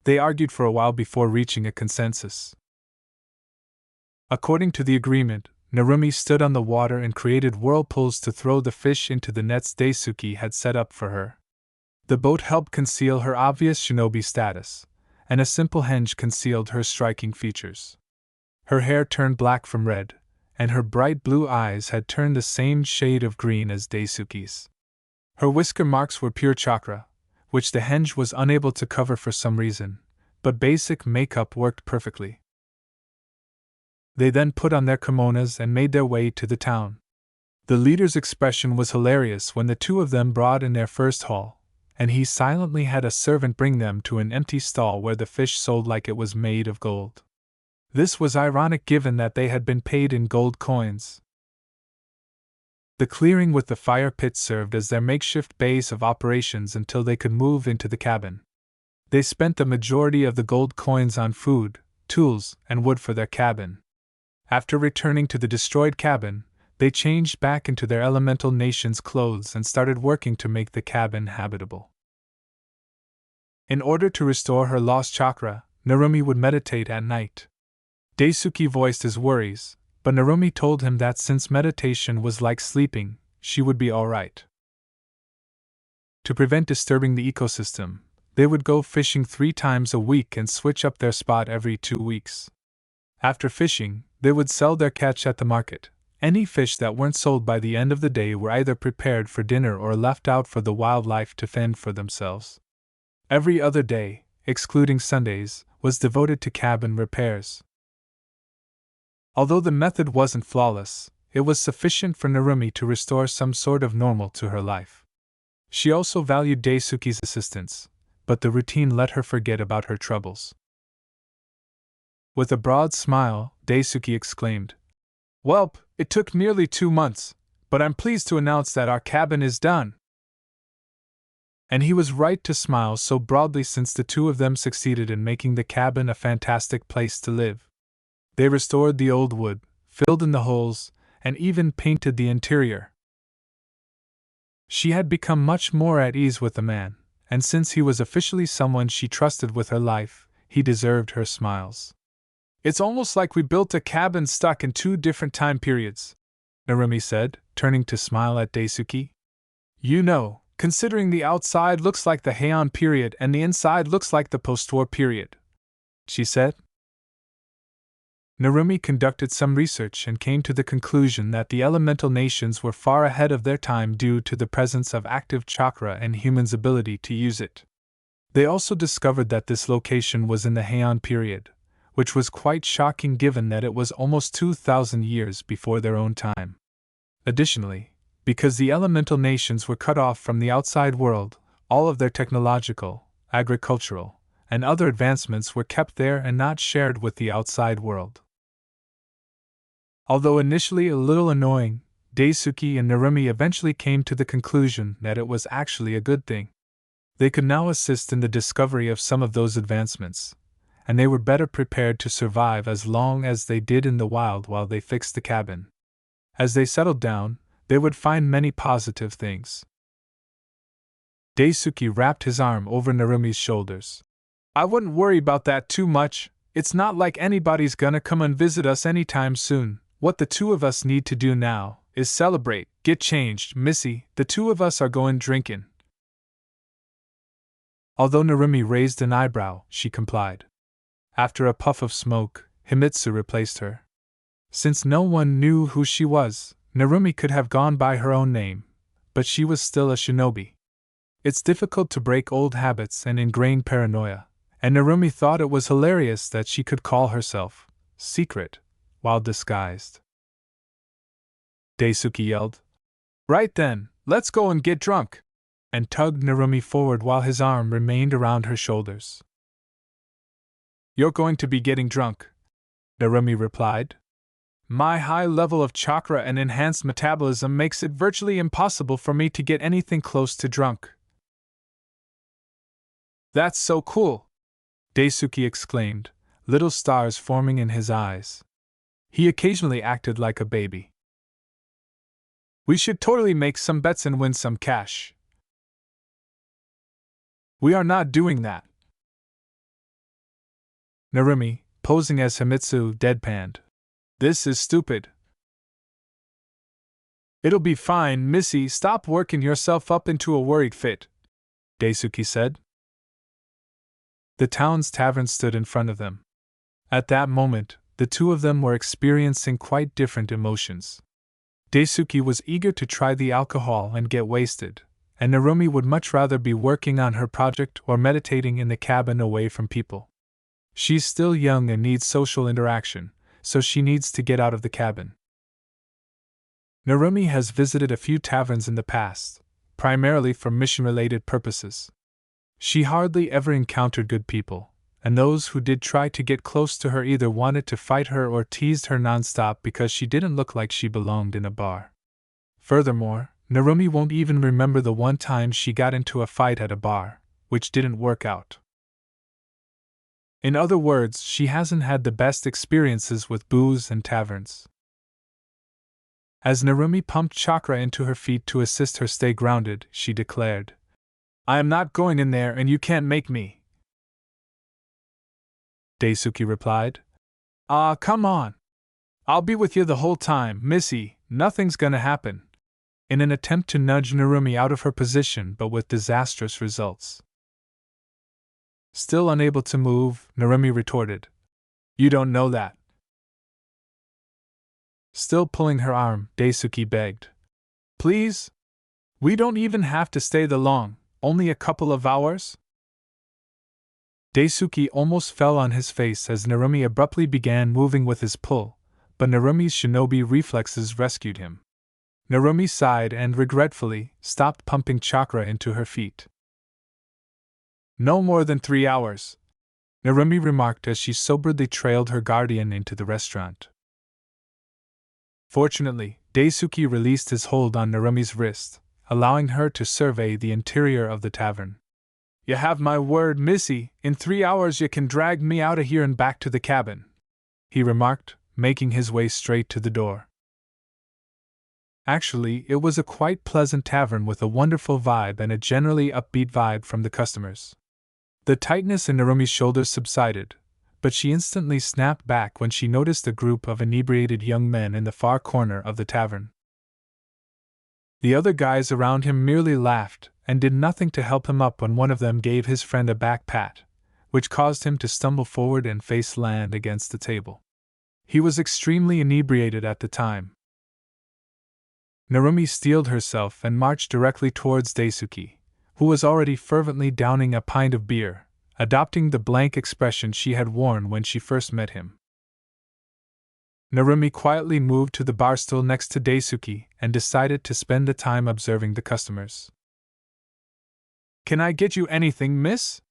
They argued for a while before reaching a consensus. According to the agreement, Narumi stood on the water and created whirlpools to throw the fish into the nets Daisuke had set up for her. The boat helped conceal her obvious shinobi status, and a simple henge concealed her striking features. Her hair turned black from red, and her bright blue eyes had turned the same shade of green as Daisuke's. Her whisker marks were pure chakra, which the henge was unable to cover for some reason, but basic makeup worked perfectly. They then put on their kimonos and made their way to the town. The leader's expression was hilarious when the two of them brought in their first haul, and he silently had a servant bring them to an empty stall where the fish sold like it was made of gold. This was ironic given that they had been paid in gold coins. The clearing with the fire pit served as their makeshift base of operations until they could move into the cabin. They spent the majority of the gold coins on food, tools, and wood for their cabin. After returning to the destroyed cabin, they changed back into their elemental nation's clothes and started working to make the cabin habitable. In order to restore her lost chakra, Narumi would meditate at night. Daisuke voiced his worries, but Narumi told him that since meditation was like sleeping, she would be alright. To prevent disturbing the ecosystem, they would go fishing 3 times a week and switch up their spot every 2 weeks. After fishing, they would sell their catch at the market. Any fish that weren't sold by the end of the day were either prepared for dinner or left out for the wildlife to fend for themselves. Every other day, excluding Sundays, was devoted to cabin repairs. Although the method wasn't flawless, it was sufficient for Narumi to restore some sort of normal to her life. She also valued Daisuke's assistance, but the routine let her forget about her troubles. With a broad smile, Daisuke exclaimed, "Welp, it took nearly 2 months, but I'm pleased to announce that our cabin is done." And he was right to smile so broadly since the two of them succeeded in making the cabin a fantastic place to live. They restored the old wood, filled in the holes, and even painted the interior. She had become much more at ease with the man, and since he was officially someone she trusted with her life, he deserved her smiles. It's almost like we built a cabin stuck in two different time periods, Narumi said, turning to smile at Daisuke. You know, considering the outside looks like the Heian period and the inside looks like the post-war period, she said. Narumi conducted some research and came to the conclusion that the elemental nations were far ahead of their time due to the presence of active chakra and humans' ability to use it. They also discovered that this location was in the Heian period, which was quite shocking given that it was almost 2,000 years before their own time. Additionally, because the elemental nations were cut off from the outside world, all of their technological, agricultural, and other advancements were kept there and not shared with the outside world. Although initially a little annoying, Daisuke and Narumi eventually came to the conclusion that it was actually a good thing. They could now assist in the discovery of some of those advancements, and they were better prepared to survive as long as they did in the wild while they fixed the cabin. As they settled down, they would find many positive things. Daisuke wrapped his arm over Narumi's shoulders. I wouldn't worry about that too much. It's not like anybody's gonna come and visit us anytime soon. What the two of us need to do now is celebrate, get changed, Missy. The two of us are going drinking. Although Narumi raised an eyebrow, she complied. After a puff of smoke, Himitsu replaced her. Since no one knew who she was, Narumi could have gone by her own name, but she was still a shinobi. It's difficult to break old habits and ingrained paranoia, and Narumi thought it was hilarious that she could call herself Secret while disguised. Daisuke yelled, Right then, let's go and get drunk, and tugged Narumi forward while his arm remained around her shoulders. You're going to be getting drunk, Narumi replied. My high level of chakra and enhanced metabolism makes it virtually impossible for me to get anything close to drunk. That's so cool, Daisuke exclaimed, little stars forming in his eyes. He occasionally acted like a baby. We should totally make some bets and win some cash. We are not doing that. Narumi, posing as Himitsu, deadpanned. This is stupid. It'll be fine, Missy, stop working yourself up into a worried fit, Daisuke said. The town's tavern stood in front of them. At that moment, the two of them were experiencing quite different emotions. Daisuke was eager to try the alcohol and get wasted, and Narumi would much rather be working on her project or meditating in the cabin away from people. She's still young and needs social interaction, so she needs to get out of the cabin. Narumi has visited a few taverns in the past, primarily for mission-related purposes. She hardly ever encountered good people, and those who did try to get close to her either wanted to fight her or teased her nonstop because she didn't look like she belonged in a bar. Furthermore, Narumi won't even remember the one time she got into a fight at a bar, which didn't work out. In other words, she hasn't had the best experiences with booze and taverns. As Narumi pumped chakra into her feet to assist her stay grounded, she declared, I am not going in there and you can't make me. Daisuke replied, come on. I'll be with you the whole time, Missy, nothing's gonna happen. In an attempt to nudge Narumi out of her position but with disastrous results. Still unable to move, Narumi retorted, You don't know that. Still pulling her arm, Daisuke begged, Please? We don't even have to stay that long, only a couple of hours? Daisuke almost fell on his face as Narumi abruptly began moving with his pull, but Narumi's shinobi reflexes rescued him. Narumi sighed and regretfully stopped pumping chakra into her feet. No more than 3 hours, Narumi remarked as she soberly trailed her guardian into the restaurant. Fortunately, Daisuke released his hold on Narumi's wrist, allowing her to survey the interior of the tavern. You have my word, Missy, in 3 hours you can drag me out of here and back to the cabin. he remarked, making his way straight to the door. Actually, it was a quite pleasant tavern with a wonderful vibe and a generally upbeat vibe from the customers. The tightness in Narumi's shoulders subsided, but she instantly snapped back when she noticed a group of inebriated young men in the far corner of the tavern. The other guys around him merely laughed and did nothing to help him up when one of them gave his friend a back pat, which caused him to stumble forward and face land against the table. He was extremely inebriated at the time. Narumi steeled herself and marched directly towards Daisuke, who was already fervently downing a pint of beer, adopting the blank expression she had worn when she first met him. Narumi quietly moved to the bar stool next to Daisuke and decided to spend the time observing the customers. "Can I get you anything, miss?"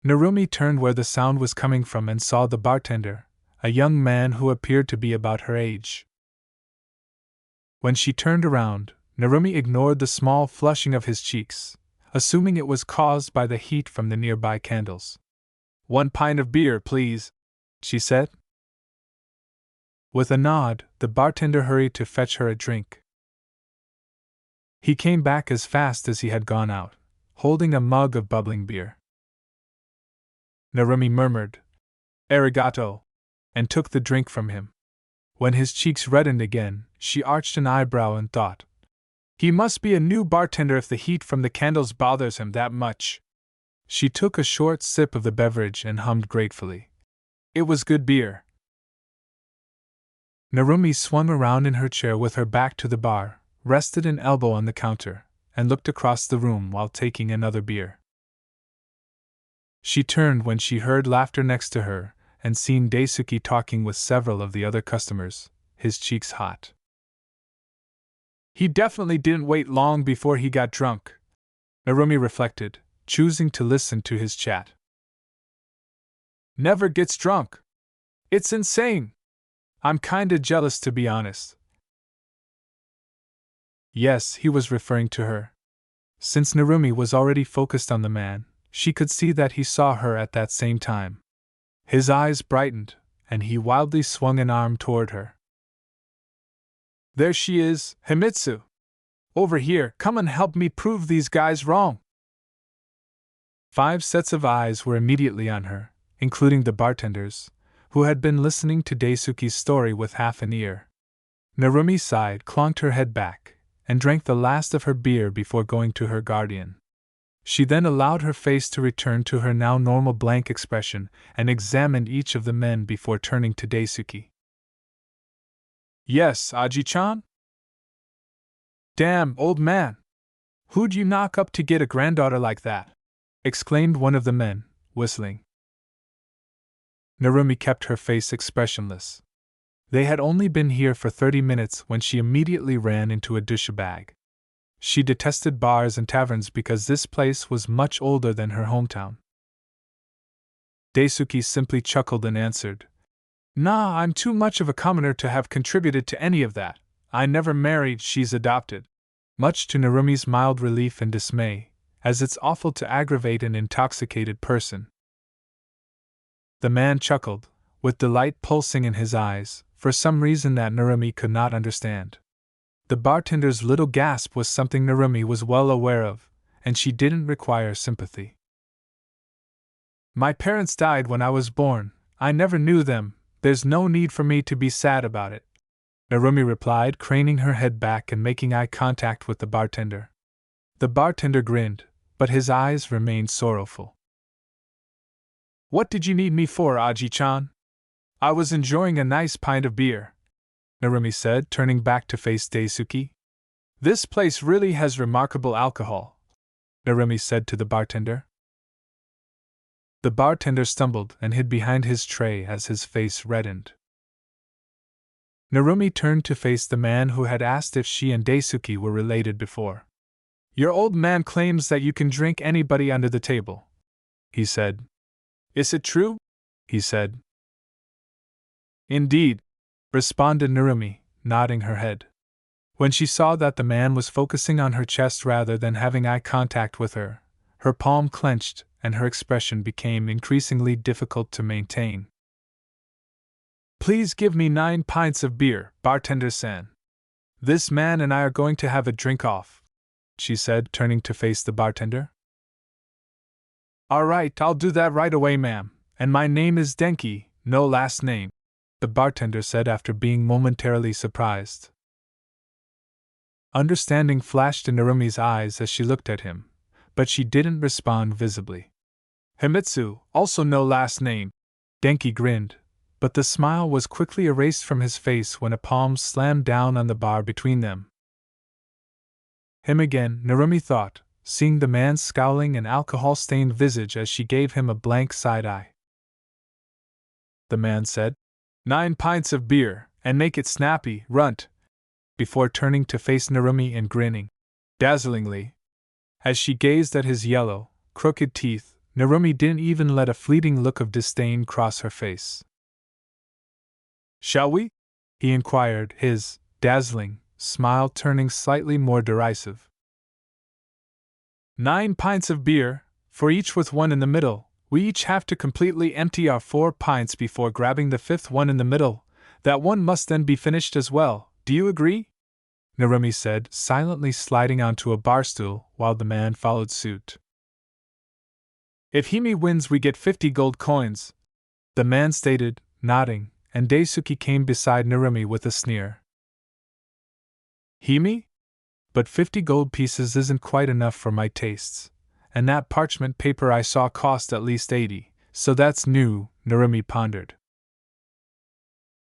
Narumi turned where the sound was coming from and saw the bartender, a young man who appeared to be about her age. When she turned around, Narumi ignored the small flushing of his cheeks, assuming it was caused by the heat from the nearby candles. "1 pint of beer, please," she said. With a nod, the bartender hurried to fetch her a drink. He came back as fast as he had gone out, holding a mug of bubbling beer. Narumi murmured, "Arigato," and took the drink from him. When his cheeks reddened again, she arched an eyebrow and thought, "He must be a new bartender if the heat from the candles bothers him that much." She took a short sip of the beverage and hummed gratefully. It was good beer. Narumi swung around in her chair with her back to the bar, rested an elbow on the counter, and looked across the room while taking another beer. She turned when she heard laughter next to her and seen Daisuke talking with several of the other customers, his cheeks hot. He definitely didn't wait long before he got drunk, Narumi reflected, choosing to listen to his chat. Never gets drunk. It's insane. I'm kinda jealous, to be honest. Yes, he was referring to her. Since Narumi was already focused on the man, she could see that he saw her at that same time. His eyes brightened, and he wildly swung an arm toward her. There she is, Himitsu! Over here, come and help me prove these guys wrong! 5 sets of eyes were immediately on her, including the bartenders, who had been listening to Daisuke's story with half an ear. Narumi sighed, clunked her head back, and drank the last of her beer before going to her guardian. She then allowed her face to return to her now normal blank expression and examined each of the men before turning to Daisuke. Yes, Aji-chan? Damn, old man! Who'd you knock up to get a granddaughter like that? Exclaimed one of the men, whistling. Narumi kept her face expressionless. They had only been here for 30 minutes when she immediately ran into a douchebag. She detested bars and taverns because this place was much older than her hometown. Daisuke simply chuckled and answered, Nah, I'm too much of a commoner to have contributed to any of that. I never married, she's adopted. Much to Narumi's mild relief and dismay, as it's awful to aggravate an intoxicated person. The man chuckled, with delight pulsing in his eyes, for some reason that Narumi could not understand. The bartender's little gasp was something Narumi was well aware of, and she didn't require sympathy. My parents died when I was born. I never knew them. There's no need for me to be sad about it, Narumi replied, craning her head back and making eye contact with the bartender. The bartender grinned, but his eyes remained sorrowful. What did you need me for, Aji-chan? I was enjoying a nice pint of beer, Narumi said, turning back to face Daisuke. This place really has remarkable alcohol, Narumi said to the bartender. The bartender stumbled and hid behind his tray as his face reddened. Narumi turned to face the man who had asked if she and Daisuke were related before. Your old man claims that you can drink anybody under the table, he said. Is it true? He said. Indeed, responded Narumi, nodding her head. When she saw that the man was focusing on her chest rather than having eye contact with her, her palm clenched and her expression became increasingly difficult to maintain. Please give me 9 pints of beer, bartender-san. This man and I are going to have a drink-off, she said, turning to face the bartender. All right, I'll do that right away, ma'am, and my name is Denki, no last name, the bartender said after being momentarily surprised. Understanding flashed in Narumi's eyes as she looked at him, but she didn't respond visibly. Himitsu, also no last name. Denki grinned, but the smile was quickly erased from his face when a palm slammed down on the bar between them. Him again, Narumi thought, seeing the man's scowling and alcohol-stained visage as she gave him a blank side-eye. The man said, 9 pints of beer, and make it snappy, runt, before turning to face Narumi and grinning dazzlingly. As she gazed at his yellow, crooked teeth, Narumi didn't even let a fleeting look of disdain cross her face. Shall we? He inquired, his dazzling smile turning slightly more derisive. 9 pints of beer, for each with one in the middle. We each have to completely empty our 4 pints before grabbing the 5th one in the middle. That one must then be finished as well. Do you agree? Narumi said, silently sliding onto a bar stool while the man followed suit. If Hime wins, we get 50 gold coins, the man stated, nodding, and Daisuke came beside Narumi with a sneer. Hime? But 50 gold pieces isn't quite enough for my tastes, and that parchment paper I saw cost at least 80, so that's new, Narumi pondered.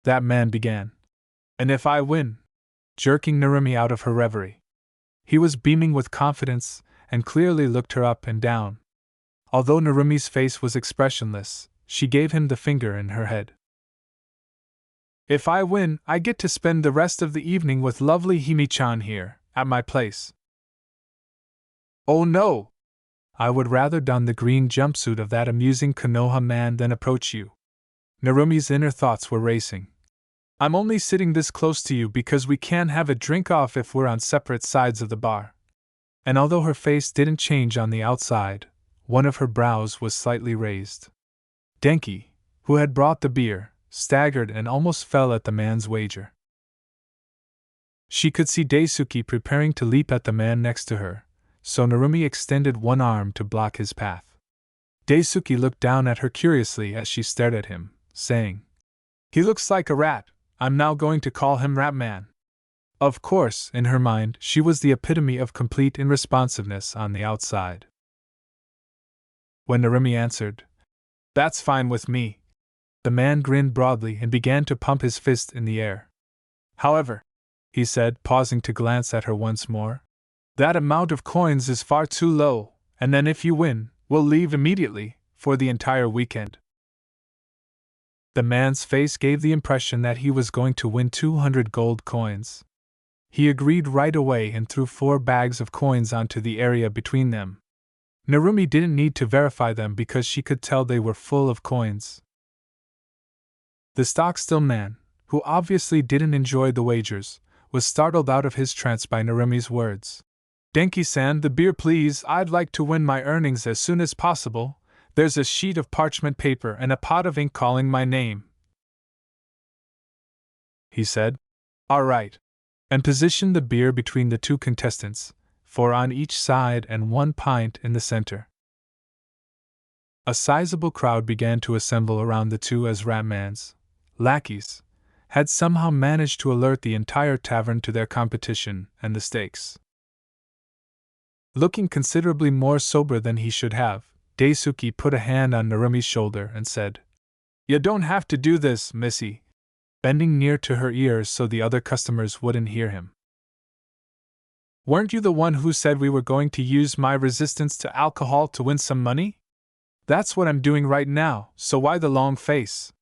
That man began. And if I win? Jerking Narumi out of her reverie. He was beaming with confidence and clearly looked her up and down. Although Narumi's face was expressionless, she gave him the finger in her head. If I win, I get to spend the rest of the evening with lovely Hime-chan here, at my place. Oh no! I would rather don the green jumpsuit of that amusing Konoha man than approach you. Narumi's inner thoughts were racing. I'm only sitting this close to you because we can't have a drink-off if we're on separate sides of the bar. And although her face didn't change on the outside, one of her brows was slightly raised. Denki, who had brought the beer, staggered and almost fell at the man's wager. She could see Daisuke preparing to leap at the man next to her, so Narumi extended one arm to block his path. Daisuke looked down at her curiously as she stared at him, saying, He looks like a rat. I'm now going to call him Ratman. Of course, in her mind, she was the epitome of complete irresponsiveness on the outside. When Narumi answered, That's fine with me, the man grinned broadly and began to pump his fist in the air. However, he said, pausing to glance at her once more, that amount of coins is far too low, and then if you win, we'll leave immediately, for the entire weekend. The man's face gave the impression that he was going to win 200 gold coins. He agreed right away and threw 4 bags of coins onto the area between them. Narumi didn't need to verify them because she could tell they were full of coins. The stock-still man, who obviously didn't enjoy the wagers, was startled out of his trance by Narumi's words. Denki-san, the beer please, I'd like to win my earnings as soon as possible. There's a sheet of parchment paper and a pot of ink calling my name, he said. All right. And position the beer between the 2 contestants, 4 on each side and 1 pint in the center. A sizable crowd began to assemble around the 2 as Ratman's lackeys had somehow managed to alert the entire tavern to their competition and the stakes. Looking considerably more sober than he should have, Daisuke put a hand on Narumi's shoulder and said, You don't have to do this, missy, bending near to her ears so the other customers wouldn't hear him. Weren't you the one who said we were going to use my resistance to alcohol to win some money? That's what I'm doing right now, so why the long face?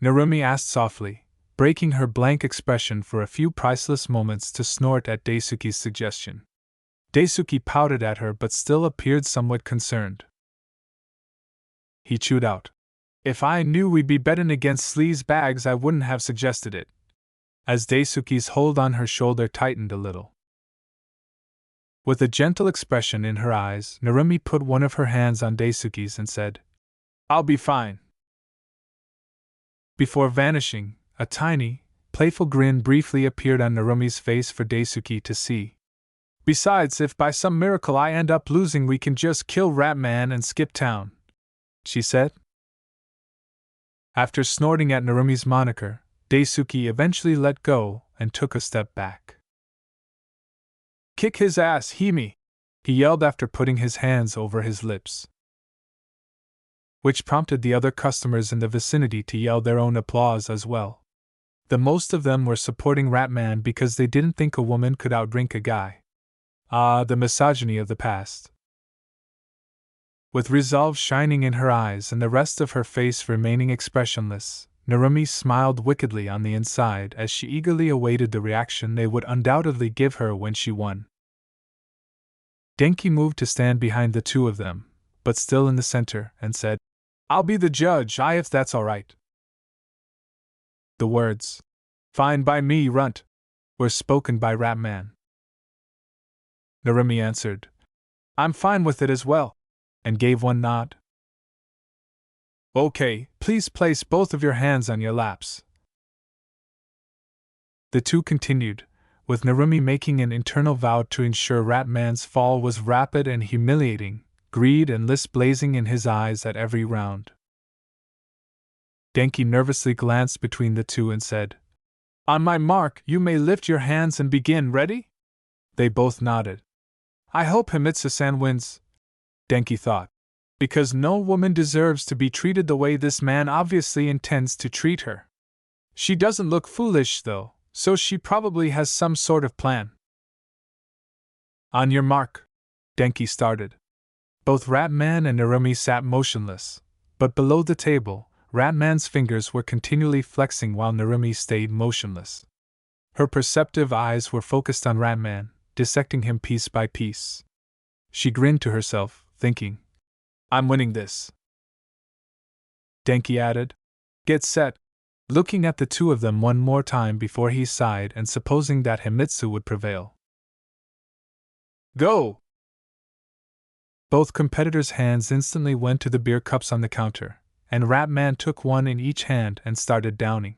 Narumi asked softly, breaking her blank expression for a few priceless moments to snort at Daisuke's suggestion. Daisuke pouted at her but still appeared somewhat concerned. He chewed out, If I knew we'd be betting against sleaze bags, I wouldn't have suggested it. As Daisuke's hold on her shoulder tightened a little. With a gentle expression in her eyes, Narumi put one of her hands on Daisuke's and said, I'll be fine. Before vanishing, A tiny, playful grin briefly appeared on Narumi's face for Daisuke to see. Besides, if by some miracle I end up losing, we can just kill Ratman and skip town, she said. After snorting at Narumi's moniker, Daisuke eventually let go and took a step back. Kick his ass, Hime! He yelled after putting his hands over his lips, which prompted the other customers in the vicinity to yell their own applause as well. The most of them were supporting Ratman because they didn't think a woman could outdrink a guy. Ah, the misogyny of the past. With resolve shining in her eyes and the rest of her face remaining expressionless, Narumi smiled wickedly on the inside as she eagerly awaited the reaction they would undoubtedly give her when she won. Denki moved to stand behind the two of them, but still in the center, and said, "I'll be the judge, if that's all right." The words, "Fine by me, runt," were spoken by Ratman. Narumi answered, "I'm fine with it as well," and gave one nod. "Okay, please place both of your hands on your laps." The two continued, with Narumi making an internal vow to ensure Ratman's fall was rapid and humiliating, greed and list blazing in his eyes at every round. Denki nervously glanced between the two and said, "On my mark, you may lift your hands and begin. Ready?" They both nodded. "I hope Himitsu-san wins," Denki thought, "because no woman deserves to be treated the way this man obviously intends to treat her. She doesn't look foolish, though, so she probably has some sort of plan." "On your mark," Denki started. Both Ratman and Narumi sat motionless, but below the table, Ratman's fingers were continually flexing while Narumi stayed motionless. Her perceptive eyes were focused on Ratman, dissecting him piece by piece. She grinned to herself, thinking, "I'm winning this." Denki added, "Get set," looking at the two of them one more time before he sighed and supposing that Himitsu would prevail. "Go!" Both competitors' hands instantly went to the beer cups on the counter, and Ratman took one in each hand and started downing.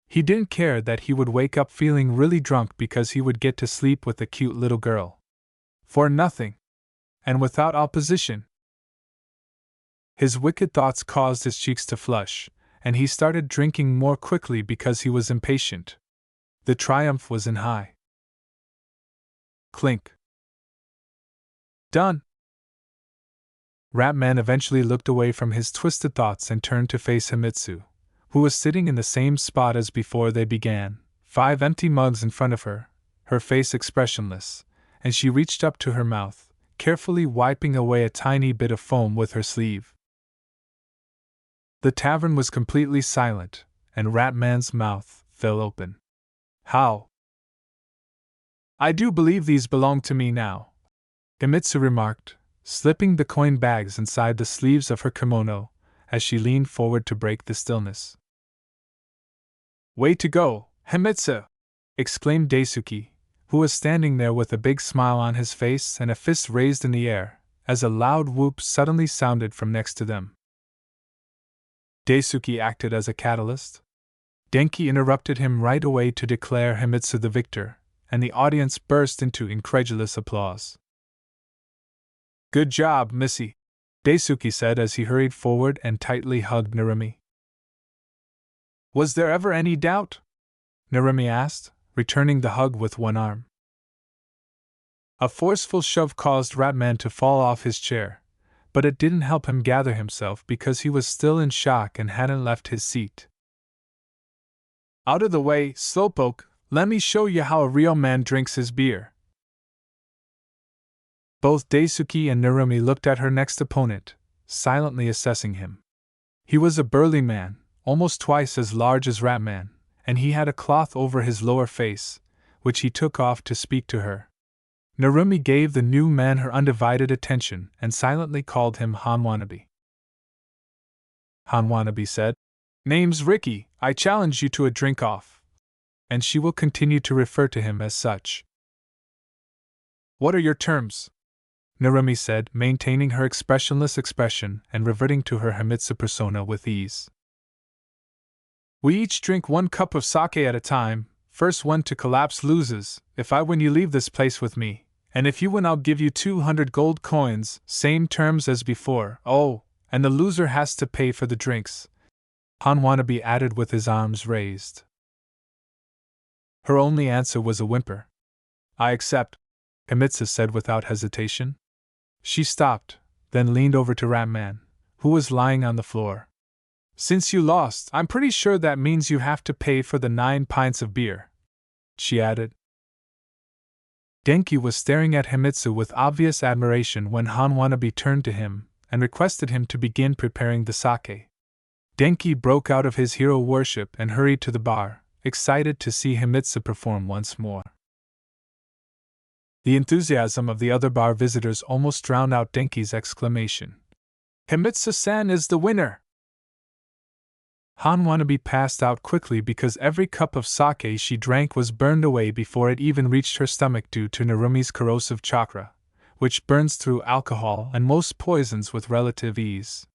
He didn't care that he would wake up feeling really drunk because he would get to sleep with the cute little girl. For nothing. And without opposition. His wicked thoughts caused his cheeks to flush, and he started drinking more quickly because he was impatient. The triumph was in high. Clink. Done. Ratman eventually looked away from his twisted thoughts and turned to face Himitsu, who was sitting in the same spot as before they began, 5 empty mugs in front of her, her face expressionless, and she reached up to her mouth, carefully wiping away a tiny bit of foam with her sleeve. The tavern was completely silent, and Ratman's mouth fell open. "How? I do believe these belong to me now," Himitsu remarked, slipping the coin bags inside the sleeves of her kimono as she leaned forward to break the stillness. "Way to go, Himitsu!" exclaimed Daisuke, who was standing there with a big smile on his face and a fist raised in the air, as a loud whoop suddenly sounded from next to them. Daisuke acted as a catalyst. Denki interrupted him right away to declare Himitsu the victor, and the audience burst into incredulous applause. "Good job, Missy," Daisuke said as he hurried forward and tightly hugged Narumi. "Was there ever any doubt?" Narumi asked, returning the hug with one arm. A forceful shove caused Ratman to fall off his chair, but it didn't help him gather himself because he was still in shock and hadn't left his seat. "Out of the way, slowpoke, let me show you how a real man drinks his beer." Both Daisuke and Narumi looked at her next opponent, silently assessing him. He was a burly man, almost twice as large as Ratman, and he had a cloth over his lower face, which he took off to speak to her. Narumi gave the new man her undivided attention and silently called him Hanwanabe. Hanwanabe said, "Name's Ricky, I challenge you to a drink-off." And she will continue to refer to him as such. "What are your terms?" Narumi said, maintaining her expressionless expression and reverting to her Himitsu persona with ease. We each drink 1 cup of sake at a time. First one to collapse loses. If I win, you leave this place with me. And if you win, I'll give you 200 gold coins, same terms as before. Oh, and the loser has to pay for the drinks," Han Wannabe added with his arms raised. Her only answer was a whimper. "I accept," Himitsu said without hesitation. She stopped, then leaned over to Rat Man, who was lying on the floor. "Since you lost, I'm pretty sure that means you have to pay for the 9 pints of beer," she added. Denki was staring at Himitsu with obvious admiration when Han Wannabe turned to him and requested him to begin preparing the sake. Denki broke out of his hero worship and hurried to the bar, excited to see Himitsu perform once more. The enthusiasm of the other bar visitors almost drowned out Denki's exclamation. "Himitsu-san is the winner!" Han Wannabe passed out quickly because every cup of sake she drank was burned away before it even reached her stomach due to Narumi's corrosive chakra, which burns through alcohol and most poisons with relative ease.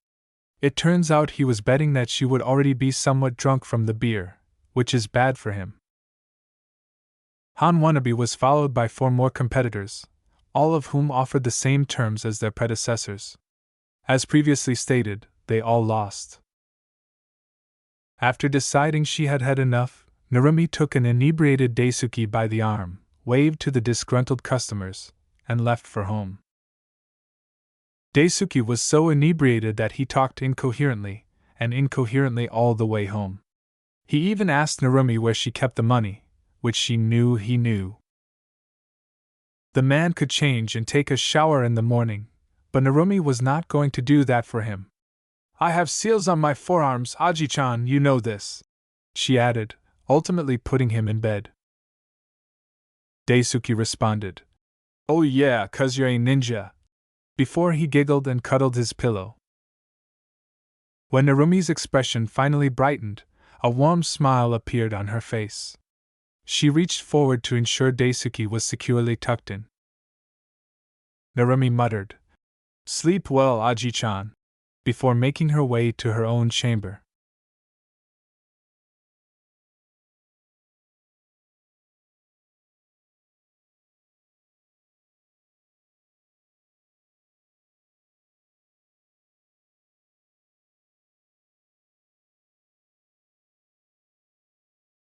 It turns out he was betting that she would already be somewhat drunk from the beer, which is bad for him. Han Wannabe was followed by 4 more competitors, all of whom offered the same terms as their predecessors. As previously stated, they all lost. After deciding she had had enough, Narumi took an inebriated Daisuke by the arm, waved to the disgruntled customers, and left for home. Daisuke was so inebriated that he talked incoherently, and incoherently all the way home. He even asked Narumi where she kept the money, which she knew he knew. The man could change and take a shower in the morning, but Narumi was not going to do that for him. "I have seals on my forearms, Aji-chan, you know this," she added, ultimately putting him in bed. Daisuke responded, "Oh yeah, 'cause you're a ninja," before he giggled and cuddled his pillow. When Narumi's expression finally brightened, a warm smile appeared on her face. She reached forward to ensure Daisuke was securely tucked in. Narumi muttered, "Sleep well, Aji-chan," before making her way to her own chamber.